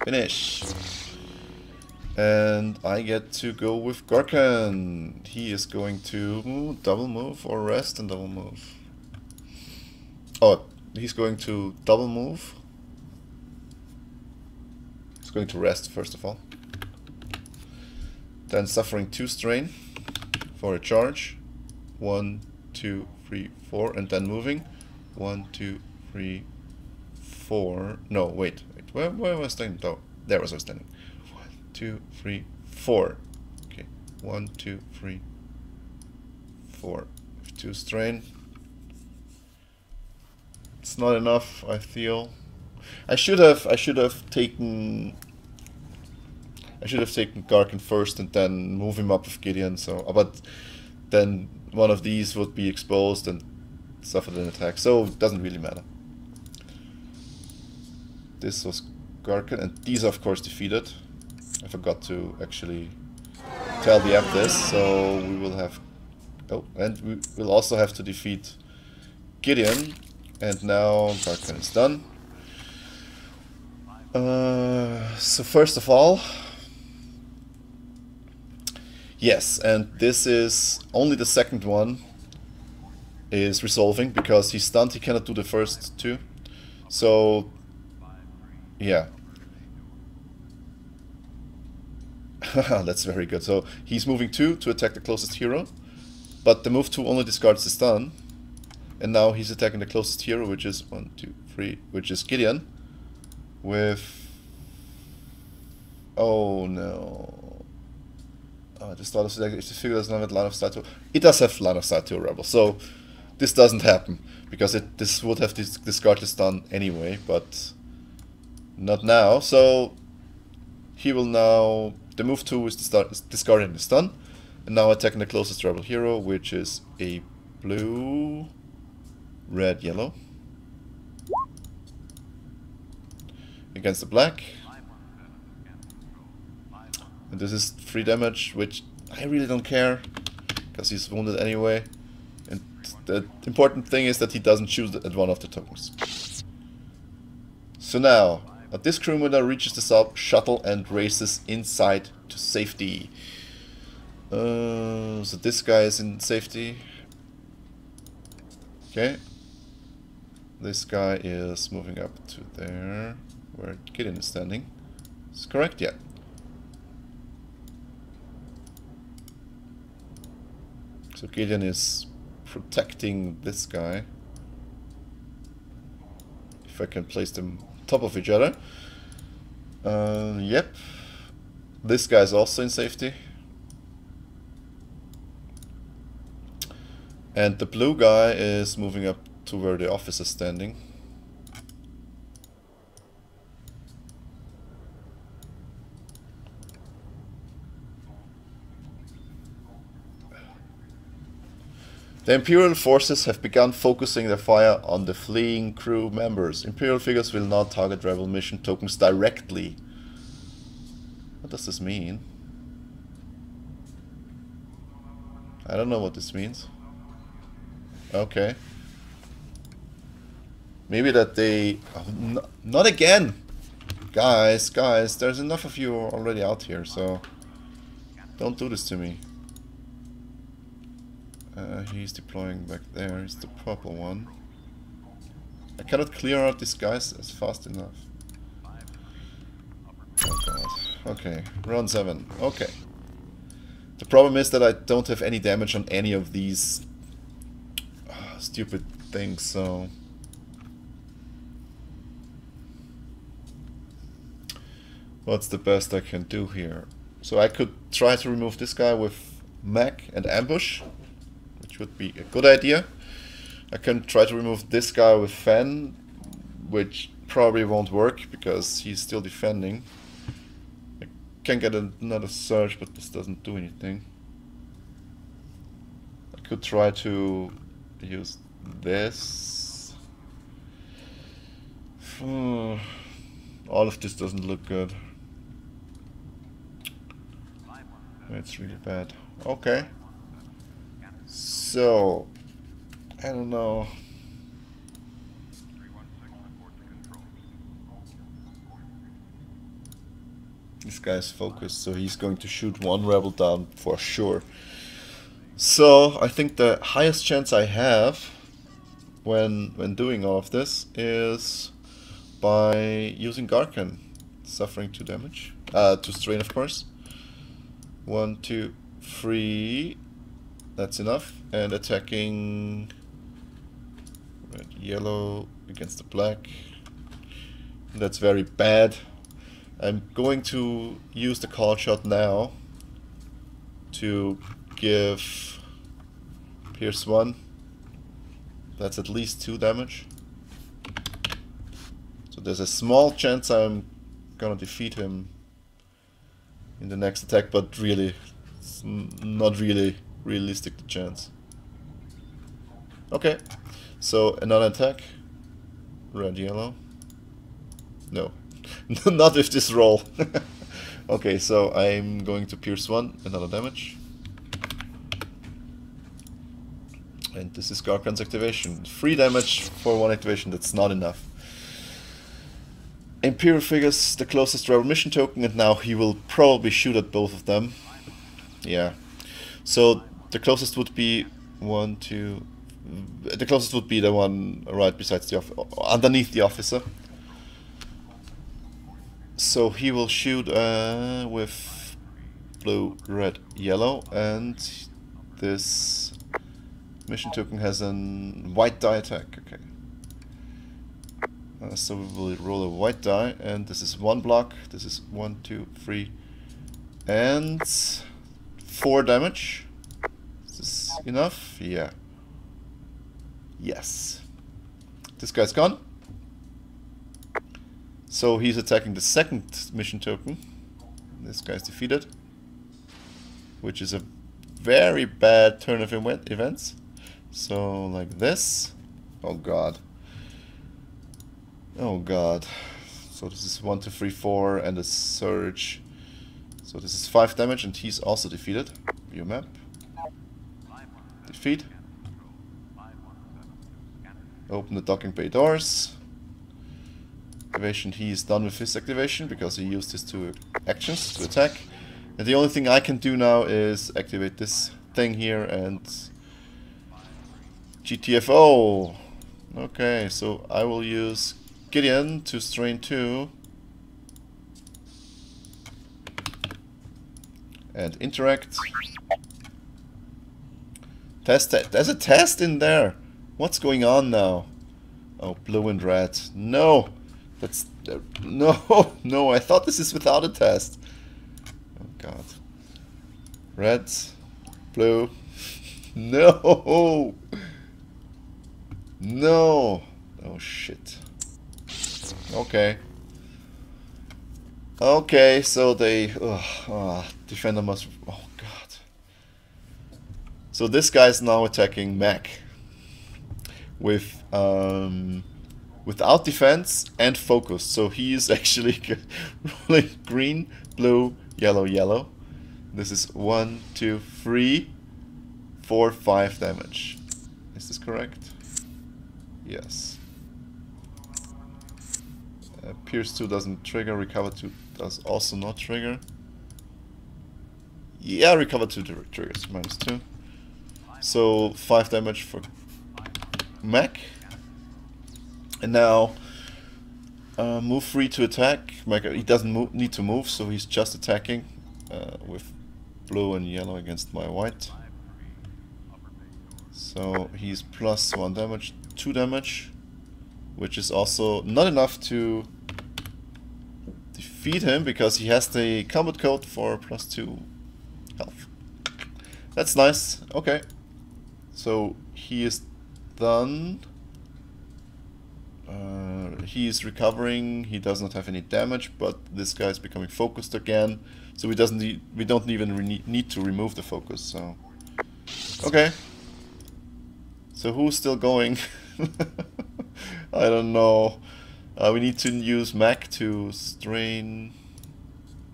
Finish. And I get to go with Gaarkahn. He is going to double move or rest and double move. Oh, he's going to double move. Going to rest first of all, then suffering 2 strain for a charge, 1, 2, 3, 4, and then moving 1, 2, 3, 4. No, wait, where was I standing? Oh, there was I standing. 1, 2, 3, 4. Okay, 1, 2, 3, 4. 2 strain. It's not enough, I feel. I should have I should have taken Gaarkahn first and then move him up with Gideon. So, but then one of these would be exposed and suffered an attack. So it doesn't really matter. This was Gaarkahn, and these are of course defeated. I forgot to actually tell the app this, so we will have... Oh, and we will also have to defeat Gideon, and now Gaarkahn is done. So first of all... Yes, and this is only the second one is resolving, because he's stunned, he cannot do the first two. So, yeah. That's very good. So he's moving 2 to attack the closest hero, but the move 2 only discards the stun, and now he's attacking the closest hero, which is 1, 2, 3, which is Gideon, with... Oh no. I just thought of the figure doesn't have line of sight to... It does have line of sight to a rebel, so this doesn't happen, because this would have discarded the stun anyway, but not now. So he will now... The move 2 is discarding the stun, and now attacking the closest rebel hero, which is a blue, red, yellow. Against the black. And this is 3 damage, which I really don't care, because he's wounded anyway. And the important thing is that he doesn't choose at one of the tokens. So now, this crewman reaches the shuttle and races inside to safety. So this guy is in safety. Okay. This guy is moving up to there, where Gideon is standing. Is correct? Yeah. So Gideon is protecting this guy. If I can place them on top of each other. Yep. This guy is also in safety. And the blue guy is moving up to where the officer is standing. The Imperial forces have begun focusing their fire on the fleeing crew members. Imperial figures will not target rebel mission tokens directly. What does this mean? I don't know what this means. Okay. Maybe that they... Oh, not again! Guys, there's enough of you already out here, so... Don't do this to me. He's deploying back there. He's the purple one. I cannot clear out these guys as fast enough. Oh god. Okay, round 7. Okay. The problem is that I don't have any damage on any of these stupid things, so... What's the best I can do here? So I could try to remove this guy with mech and ambush, which would be a good idea. I can try to remove this guy with Fenn, which probably won't work because he's still defending. I can get another surge, but this doesn't do anything. I could try to use this. All of this doesn't look good. It's really bad. Okay. So, I don't know. This guy's focused, so he's going to shoot one rebel down for sure. So, I think the highest chance I have when doing all of this is by using Gaarkahn, suffering 2 damage. 2 strain, of course. 1, 2, 3. That's enough. And attacking red, yellow against the black. That's very bad. I'm going to use the call shot now to give Pierce 1. That's at least 2 damage. So there's a small chance I'm gonna defeat him in the next attack, but really, it's not really realistic the chance. Okay, so another attack. Red, yellow. No, not with this roll. Okay, so I'm going to pierce 1, another damage. And this is Gaarkahn's activation. 3 damage for 1 activation, that's not enough. Imperial figures the closest rebel mission token, and now he will probably shoot at both of them. Yeah. So the closest would be 1, 2... The closest would be the one right besides the underneath the officer. So he will shoot with blue, red, yellow, and this mission token has a white die attack. Okay. So we will roll a white die, and this is 1 block. This is 1, 2, 3, and 4 damage. Is this enough? Yeah. Yes. This guy's gone. So he's attacking the second mission token. This guy's defeated. Which is a very bad turn of events. So like this. Oh god. Oh god. So this is 1, 2, 3, 4 and a surge. So this is 5 damage and he's also defeated. View map. Defeat. Open the docking bay doors. Activation, he is done with his activation because he used his 2 actions to attack. And the only thing I can do now is activate this thing here and GTFO. Okay, so I will use Gideon to strain 2 and interact. Test. There's a test in there. What's going on now? Oh, blue and red. No! That's... no! No, I thought this is without a test. Oh god. Red. Blue. No! No! Oh shit. Okay. Okay, so they... defender must... oh god. So this guy's now attacking Mac. With without defense and focus, so he is actually rolling green, blue, yellow, yellow. This is 1, 2, 3, 4, 5 damage. Is this correct? Yes. Pierce 2 doesn't trigger, recover 2 does also not trigger. Yeah, recover 2 triggers, -2. So 5 damage for Mac. And now move 3 to attack. Mac, he doesn't need to move, so he's just attacking with blue and yellow against my white. So he's +1 damage, 2 damage, which is also not enough to defeat him because he has the combat code for +2 health. That's nice. Okay. So he is done. He is recovering. He does not have any damage, but this guy is becoming focused again. So we don't even need to remove the focus. So okay. So who's still going? I don't know. We need to use Mac to strain.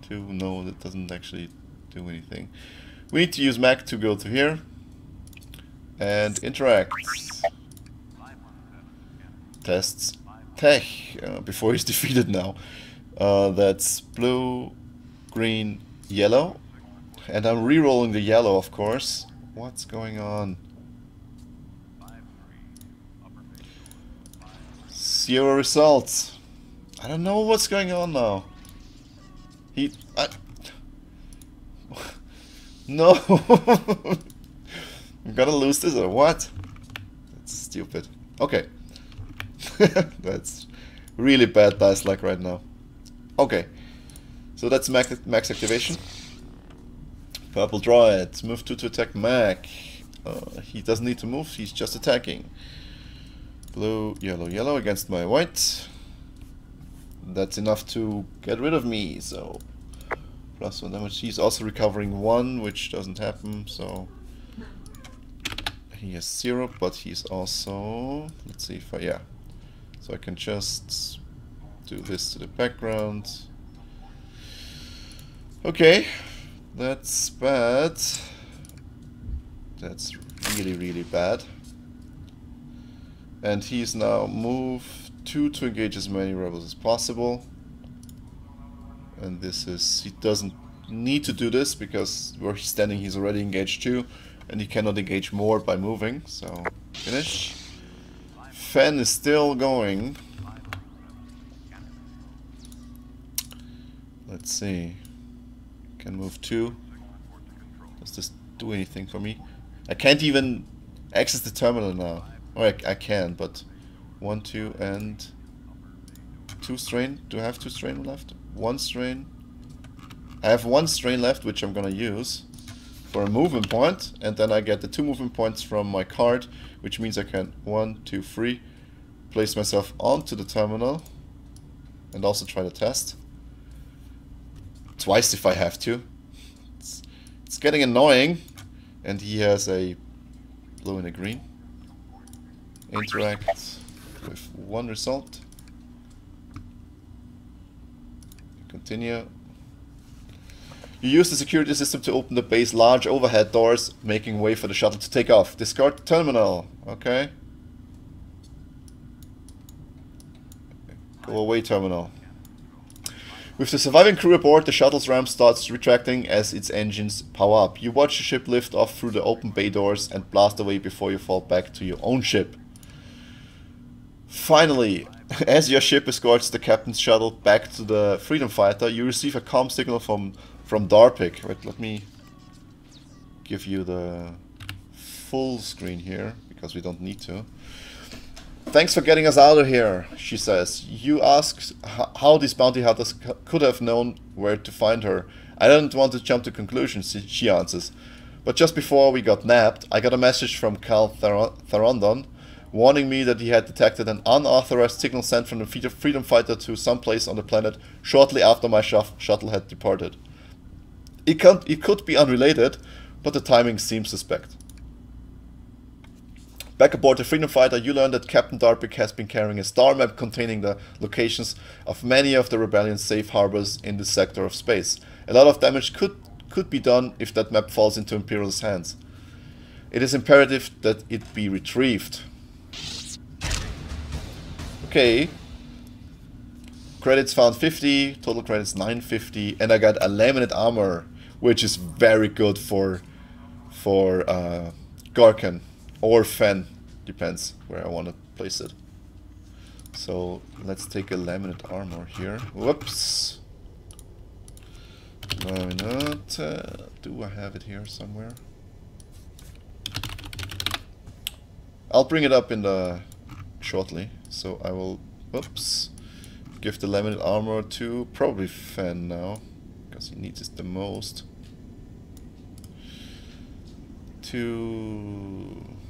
No, that doesn't actually do anything. We need to use Mac to go to here and interact. Tests tech before he's defeated now. That's blue, green, yellow, and I'm re-rolling the yellow, of course. What's going on? 0 results. I don't know what's going on now. No. I'm gonna lose this or what? That's stupid. Okay. That's really bad dice luck right now. Okay. So that's max activation. Purple draw it. Move 2 to attack Mac. He doesn't need to move, he's just attacking. Blue, yellow, yellow against my white. That's enough to get rid of me, so +1 damage. He's also recovering 1, which doesn't happen, so he has 0, but he's also, let's see if I, yeah. So I can just do this to the background. Okay, that's bad. That's really, really bad. And he's now moved 2 to engage as many rebels as possible. And this is, he doesn't need to do this because where he's standing he's already engaged 2 and he cannot engage more by moving, so finish. Fenn is still going. Let's see. Can move 2. Does this do anything for me? I can't even access the terminal now. Or I can, but 1, 2, and 2 strain. Do I have 2 strain left? 1 strain. I have 1 strain left, which I'm gonna use for a movement point, and then I get the 2 movement points from my card, which means I can 1, 2, 3 place myself onto the terminal and also try to test. Twice if I have to. It's getting annoying, and he has a blue and a green. Interact with 1 result. Continue. You use the security system to open the base's large overhead doors, making way for the shuttle to take off. Discard the terminal. Okay. Go away, terminal. With the surviving crew aboard, the shuttle's ramp starts retracting as its engines power up. You watch the ship lift off through the open bay doors and blast away before you fall back to your own ship. Finally, as your ship escorts the captain's shuttle back to the Freedom Fighter, you receive a comm signal from Darpic. Wait, let me give you the full screen here, because we don't need to. Thanks for getting us out of here, she says. You ask how these bounty hunters could have known where to find her. I didn't want to jump to conclusions, she answers. But just before we got nabbed, I got a message from Cal Tharondon warning me that he had detected an unauthorized signal sent from the Freedom Fighter to someplace on the planet shortly after my shuttle had departed. It could be unrelated, but the timing seems suspect. Back aboard the Freedom Fighter, you learn that Captain Darpic has been carrying a star map containing the locations of many of the Rebellion's safe harbors in this sector of space. A lot of damage could be done if that map falls into Imperial's hands. It is imperative that it be retrieved. Okay. Credits found 50, total credits 950, and I got a laminate armor, which is very good for Gaarkahn or Fenn, depends where I want to place it. So let's take a laminate armor here. Whoops. Why not? Do I have it here somewhere? I'll bring it up in the shortly. So I will, whoops, give the laminate armor to probably Fenn now, because he needs it the most.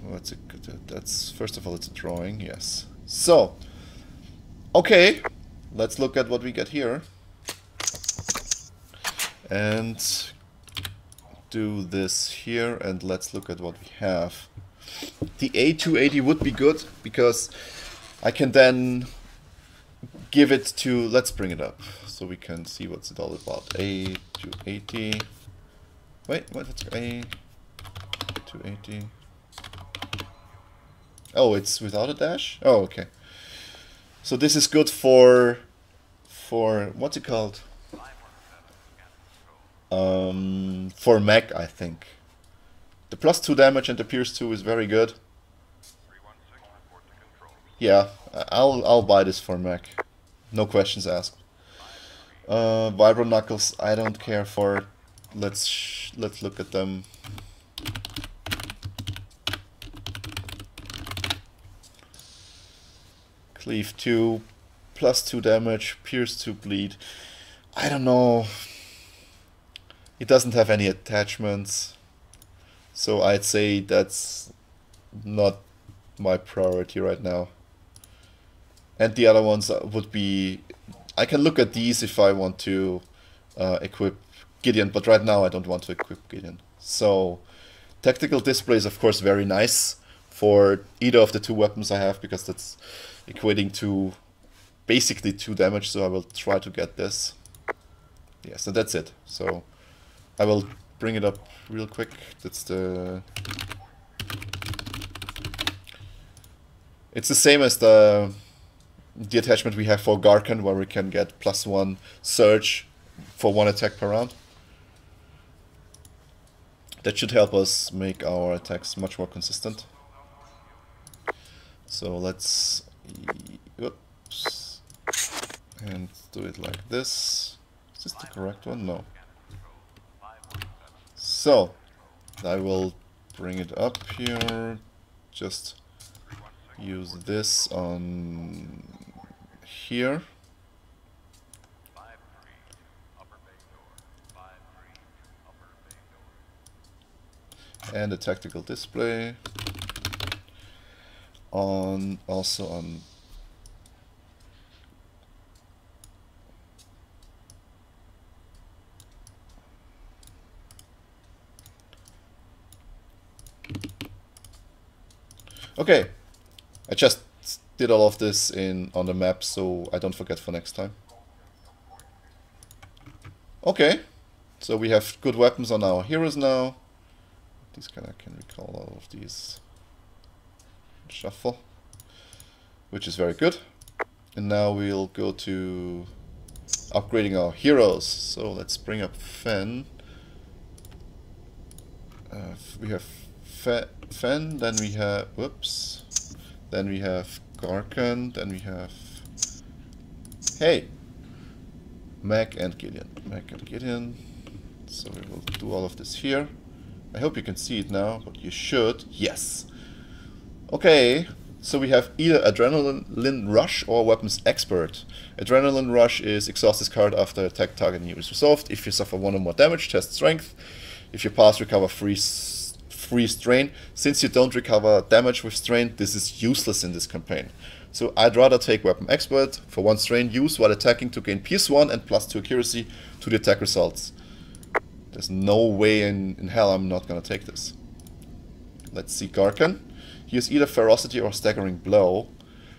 What's it? That's, first of all, it's a drawing, yes. So, okay, let's look at what we get here. And do this here, and let's look at what we have. The A280 would be good, because I can then give it to, let's bring it up, so we can see what's it all about. A280, wait, what's A280? Oh, it's without a dash? Oh, okay. So this is good for what's it called? For mech, I think. The +2 damage and the Pierce 2 is very good. Yeah, I'll buy this for mech. No questions asked. Vibro Knuckles, I don't care for. Let's look at them. Cleave 2, +2 damage, Pierce 2 bleed. I don't know. It doesn't have any attachments, so I'd say that's not my priority right now. And the other ones would be, I can look at these if I want to equip Gideon, but right now I don't want to equip Gideon. So, tactical display is of course very nice for either of the two weapons I have, because that's equating to basically 2 damage, so I will try to get this. Yes, and that's it. So, I will bring it up real quick. That's the... It's the same as the attachment we have for Gaarkahn, where we can get +1 surge for 1 attack per round. That should help us make our attacks much more consistent. So let's... Oops. And do it like this. Is this the correct one? No. So, I will bring it up here. Just use this on here. And a tactical display on, also on okay. I just did all of this on the map, so I don't forget for next time. Okay, so we have good weapons on our heroes now. These kind of can recall all of these. Shuffle, which is very good. And now we'll go to upgrading our heroes. So let's bring up Fenn. We have Fenn, then we have, whoops, then we have Gaarkahn, then we have, hey, Mac and Gideon. So we will do all of this here. I hope you can see it now, but you should. Yes. Okay, so we have either Adrenaline Rush or Weapons Expert. Adrenaline Rush is exhaust this card after attack target is resolved. If you suffer 1 or more damage, test strength. If you pass, recover free strain. Since you don't recover damage with strain, this is useless in this campaign. So I'd rather take Weapon Expert for 1 strain, use while attacking to gain Pierce 1 and +2 accuracy to the attack results. There's no way in hell I'm not gonna take this. Let's see Gaarkahn. He has either Ferocity or Staggering Blow.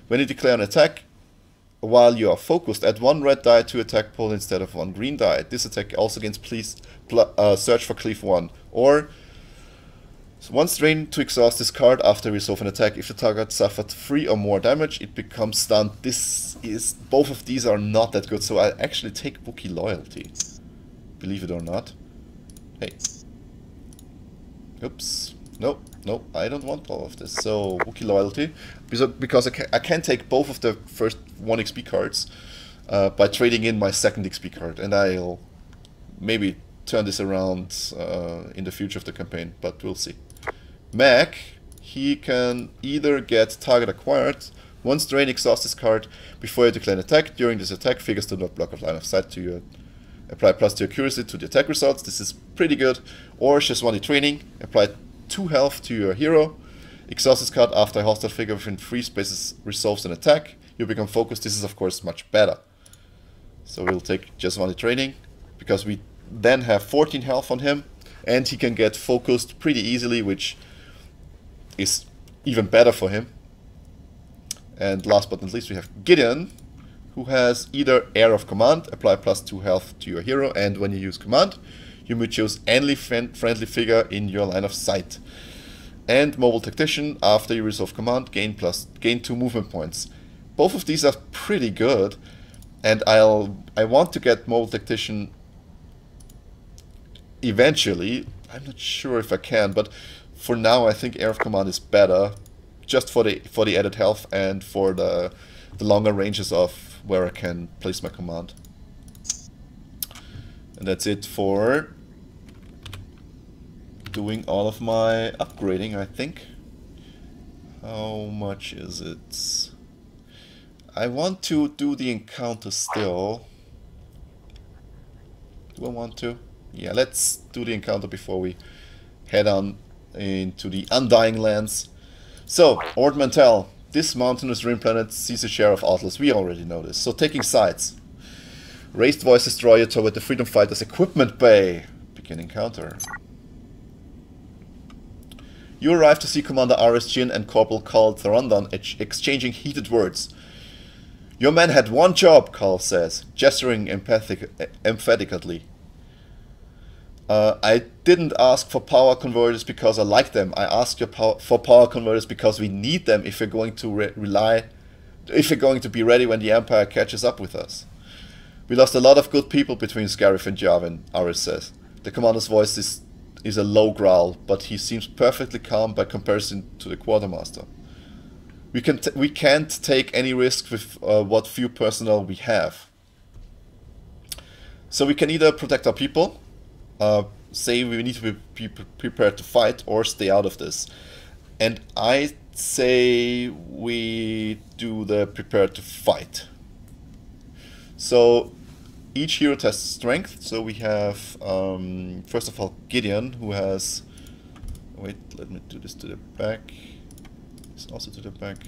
When you declare an attack, while you are focused, add 1 red die to attack pool instead of 1 green die. This attack also gains search for Cleave 1. Or 1 strain to exhaust this card after you resolve an attack. If the target suffered 3 or more damage, it becomes stunned. Both of these are not that good, so I actually take Wookiee Loyalty. Believe it or not. Hey. Oops. Nope, I don't want all of this. So, Wookiee Loyalty. Because I can take both of the first 1 XP cards by trading in my second XP card. And I'll maybe turn this around in the future of the campaign, but we'll see. Mac, he can either get target acquired, 1 strain, exhaust this card before you declare an attack. During this attack, figures do not block a line of sight to you. Apply +2 accuracy to the attack results. This is pretty good. Or just 1 training. Apply 2 health to your hero. Exhaust this card after a hostile figure within 3 spaces resolves an attack. You become focused. This is of course much better. So we'll take just 1 training, because we then have 14 health on him, and he can get focused pretty easily, which is even better for him. And last but not least, we have Gideon, who has either Air of Command, apply +2 health to your hero, and when you use Command, you may choose any friendly figure in your line of sight. And Mobile Tactician, after you resolve Command, gain 2 movement points. Both of these are pretty good, and I want to get Mobile Tactician eventually. I'm not sure if I can, but for now I think Air of Command is better, just for the added health and for the longer ranges of where I can place my command. And that's it for doing all of my upgrading, I think. How much is it? I want to do the encounter still. Do I want to? Yeah, let's do the encounter before we head on into the Undying Lands. So, Ord Mantell. This mountainous rim planet sees a share of Outlaws. We already know this. So taking sides. Raised voice destroyer toward the freedom fighters equipment bay. Begin encounter. You arrive to see Commander R.S. Jin and Corporal Carl Tharandon exchanging heated words. Your men had one job, Carl says, gesturing emphatically. I didn't ask for power converters because I like them. I asked for power converters because we need them if we're going to be ready when the Empire catches up with us. We lost a lot of good people between Scarif and Jarvin, Aris says. The commander's voice is a low growl, but he seems perfectly calm by comparison to the quartermaster. We can't take any risk with what few personnel we have. So we can either protect our people, say we need to be prepared to fight, or stay out of this. And I say we do the prepared to fight. So each hero tests strength. So we have first of all Gideon, who has, wait, let me do this to the back. It's also to the back.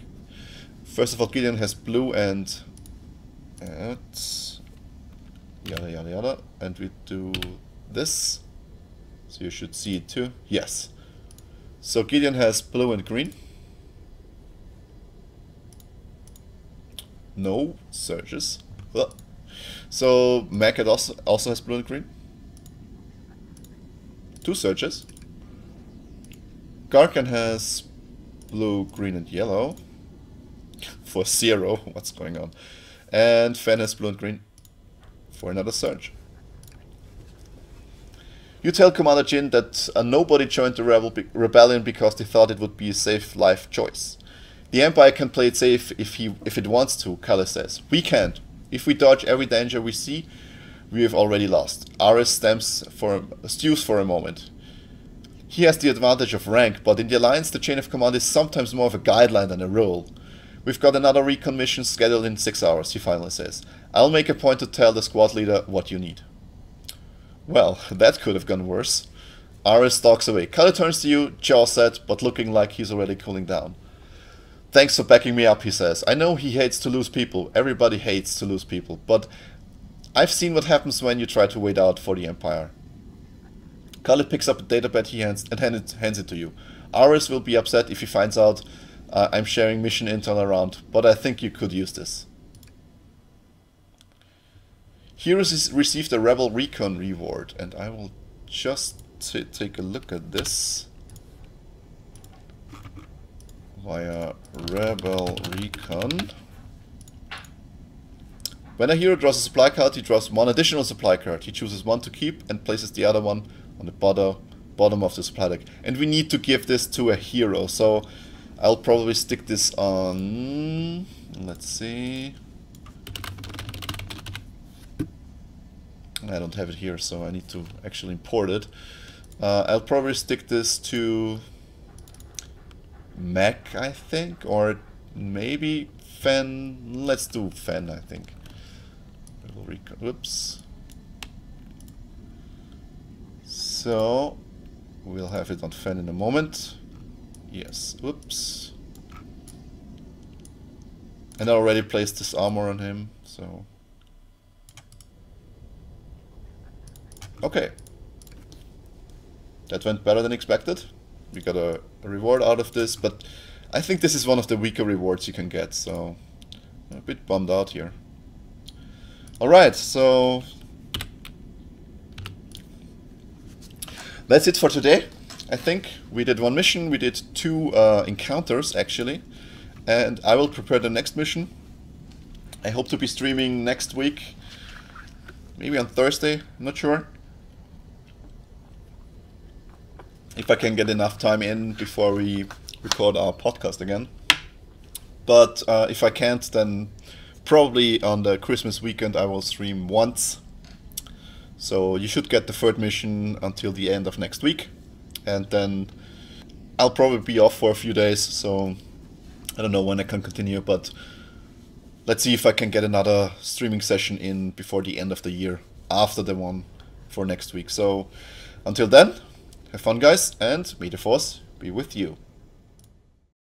First of all, Gideon has blue and yada yada yada, and we do this. So you should see it too. Yes. So Gideon has blue and green. No surges. Ugh. So Mackett also has blue and green. 2 surges. Gaarkahn has blue, green and yellow. For 0. What's going on? And Fenn has blue and green for another surge. You tell Commander Jin that nobody joined the rebellion because they thought it would be a safe life choice. The Empire can play it safe if it wants to, Kalle says. We can't. If we dodge every danger we see, we have already lost. Aris stews for a moment. He has the advantage of rank, but in the Alliance the chain of command is sometimes more of a guideline than a rule. We've got another recon mission scheduled in 6 hours, he finally says. I'll make a point to tell the squad leader what you need. Well, that could have gone worse. Aris stalks away. Kalle turns to you, jaw set, but looking like he's already cooling down. Thanks for backing me up, he says. I know he hates to lose people. Everybody hates to lose people. But I've seen what happens when you try to wait out for the Empire. Kalle picks up a datapad and hands it to you. Aris will be upset if he finds out I'm sharing mission intel around, but I think you could use this. Heroes received a Rebel Recon reward, and I will just take a look at this. Via Rebel Recon. When a hero draws a supply card, he draws 1 additional supply card. He chooses 1 to keep and places the other one on the bottom of the supply deck. And we need to give this to a hero, so I'll probably stick this on... Let's see... I don't have it here, so I need to actually import it. I'll probably stick this to Mac, I think, or maybe Fenn. Let's do Fenn, I think. Whoops. So we'll have it on Fenn in a moment. Yes. Whoops. And I already placed this armor on him, so. Okay. That went better than expected. We got a reward out of this, but I think this is one of the weaker rewards you can get, so I'm a bit bummed out here. Alright, so that's it for today. I think we did 1 mission, we did 2 encounters actually, and I will prepare the next mission. I hope to be streaming next week, maybe on Thursday, I'm not sure. If I can get enough time in before we record our podcast again. But if I can't, then probably on the Christmas weekend I will stream once. So you should get the 3rd mission until the end of next week. And then I'll probably be off for a few days, so I don't know when I can continue, but let's see if I can get another streaming session in before the end of the year, after the one for next week. So until then, have fun guys, and may the Force be with you.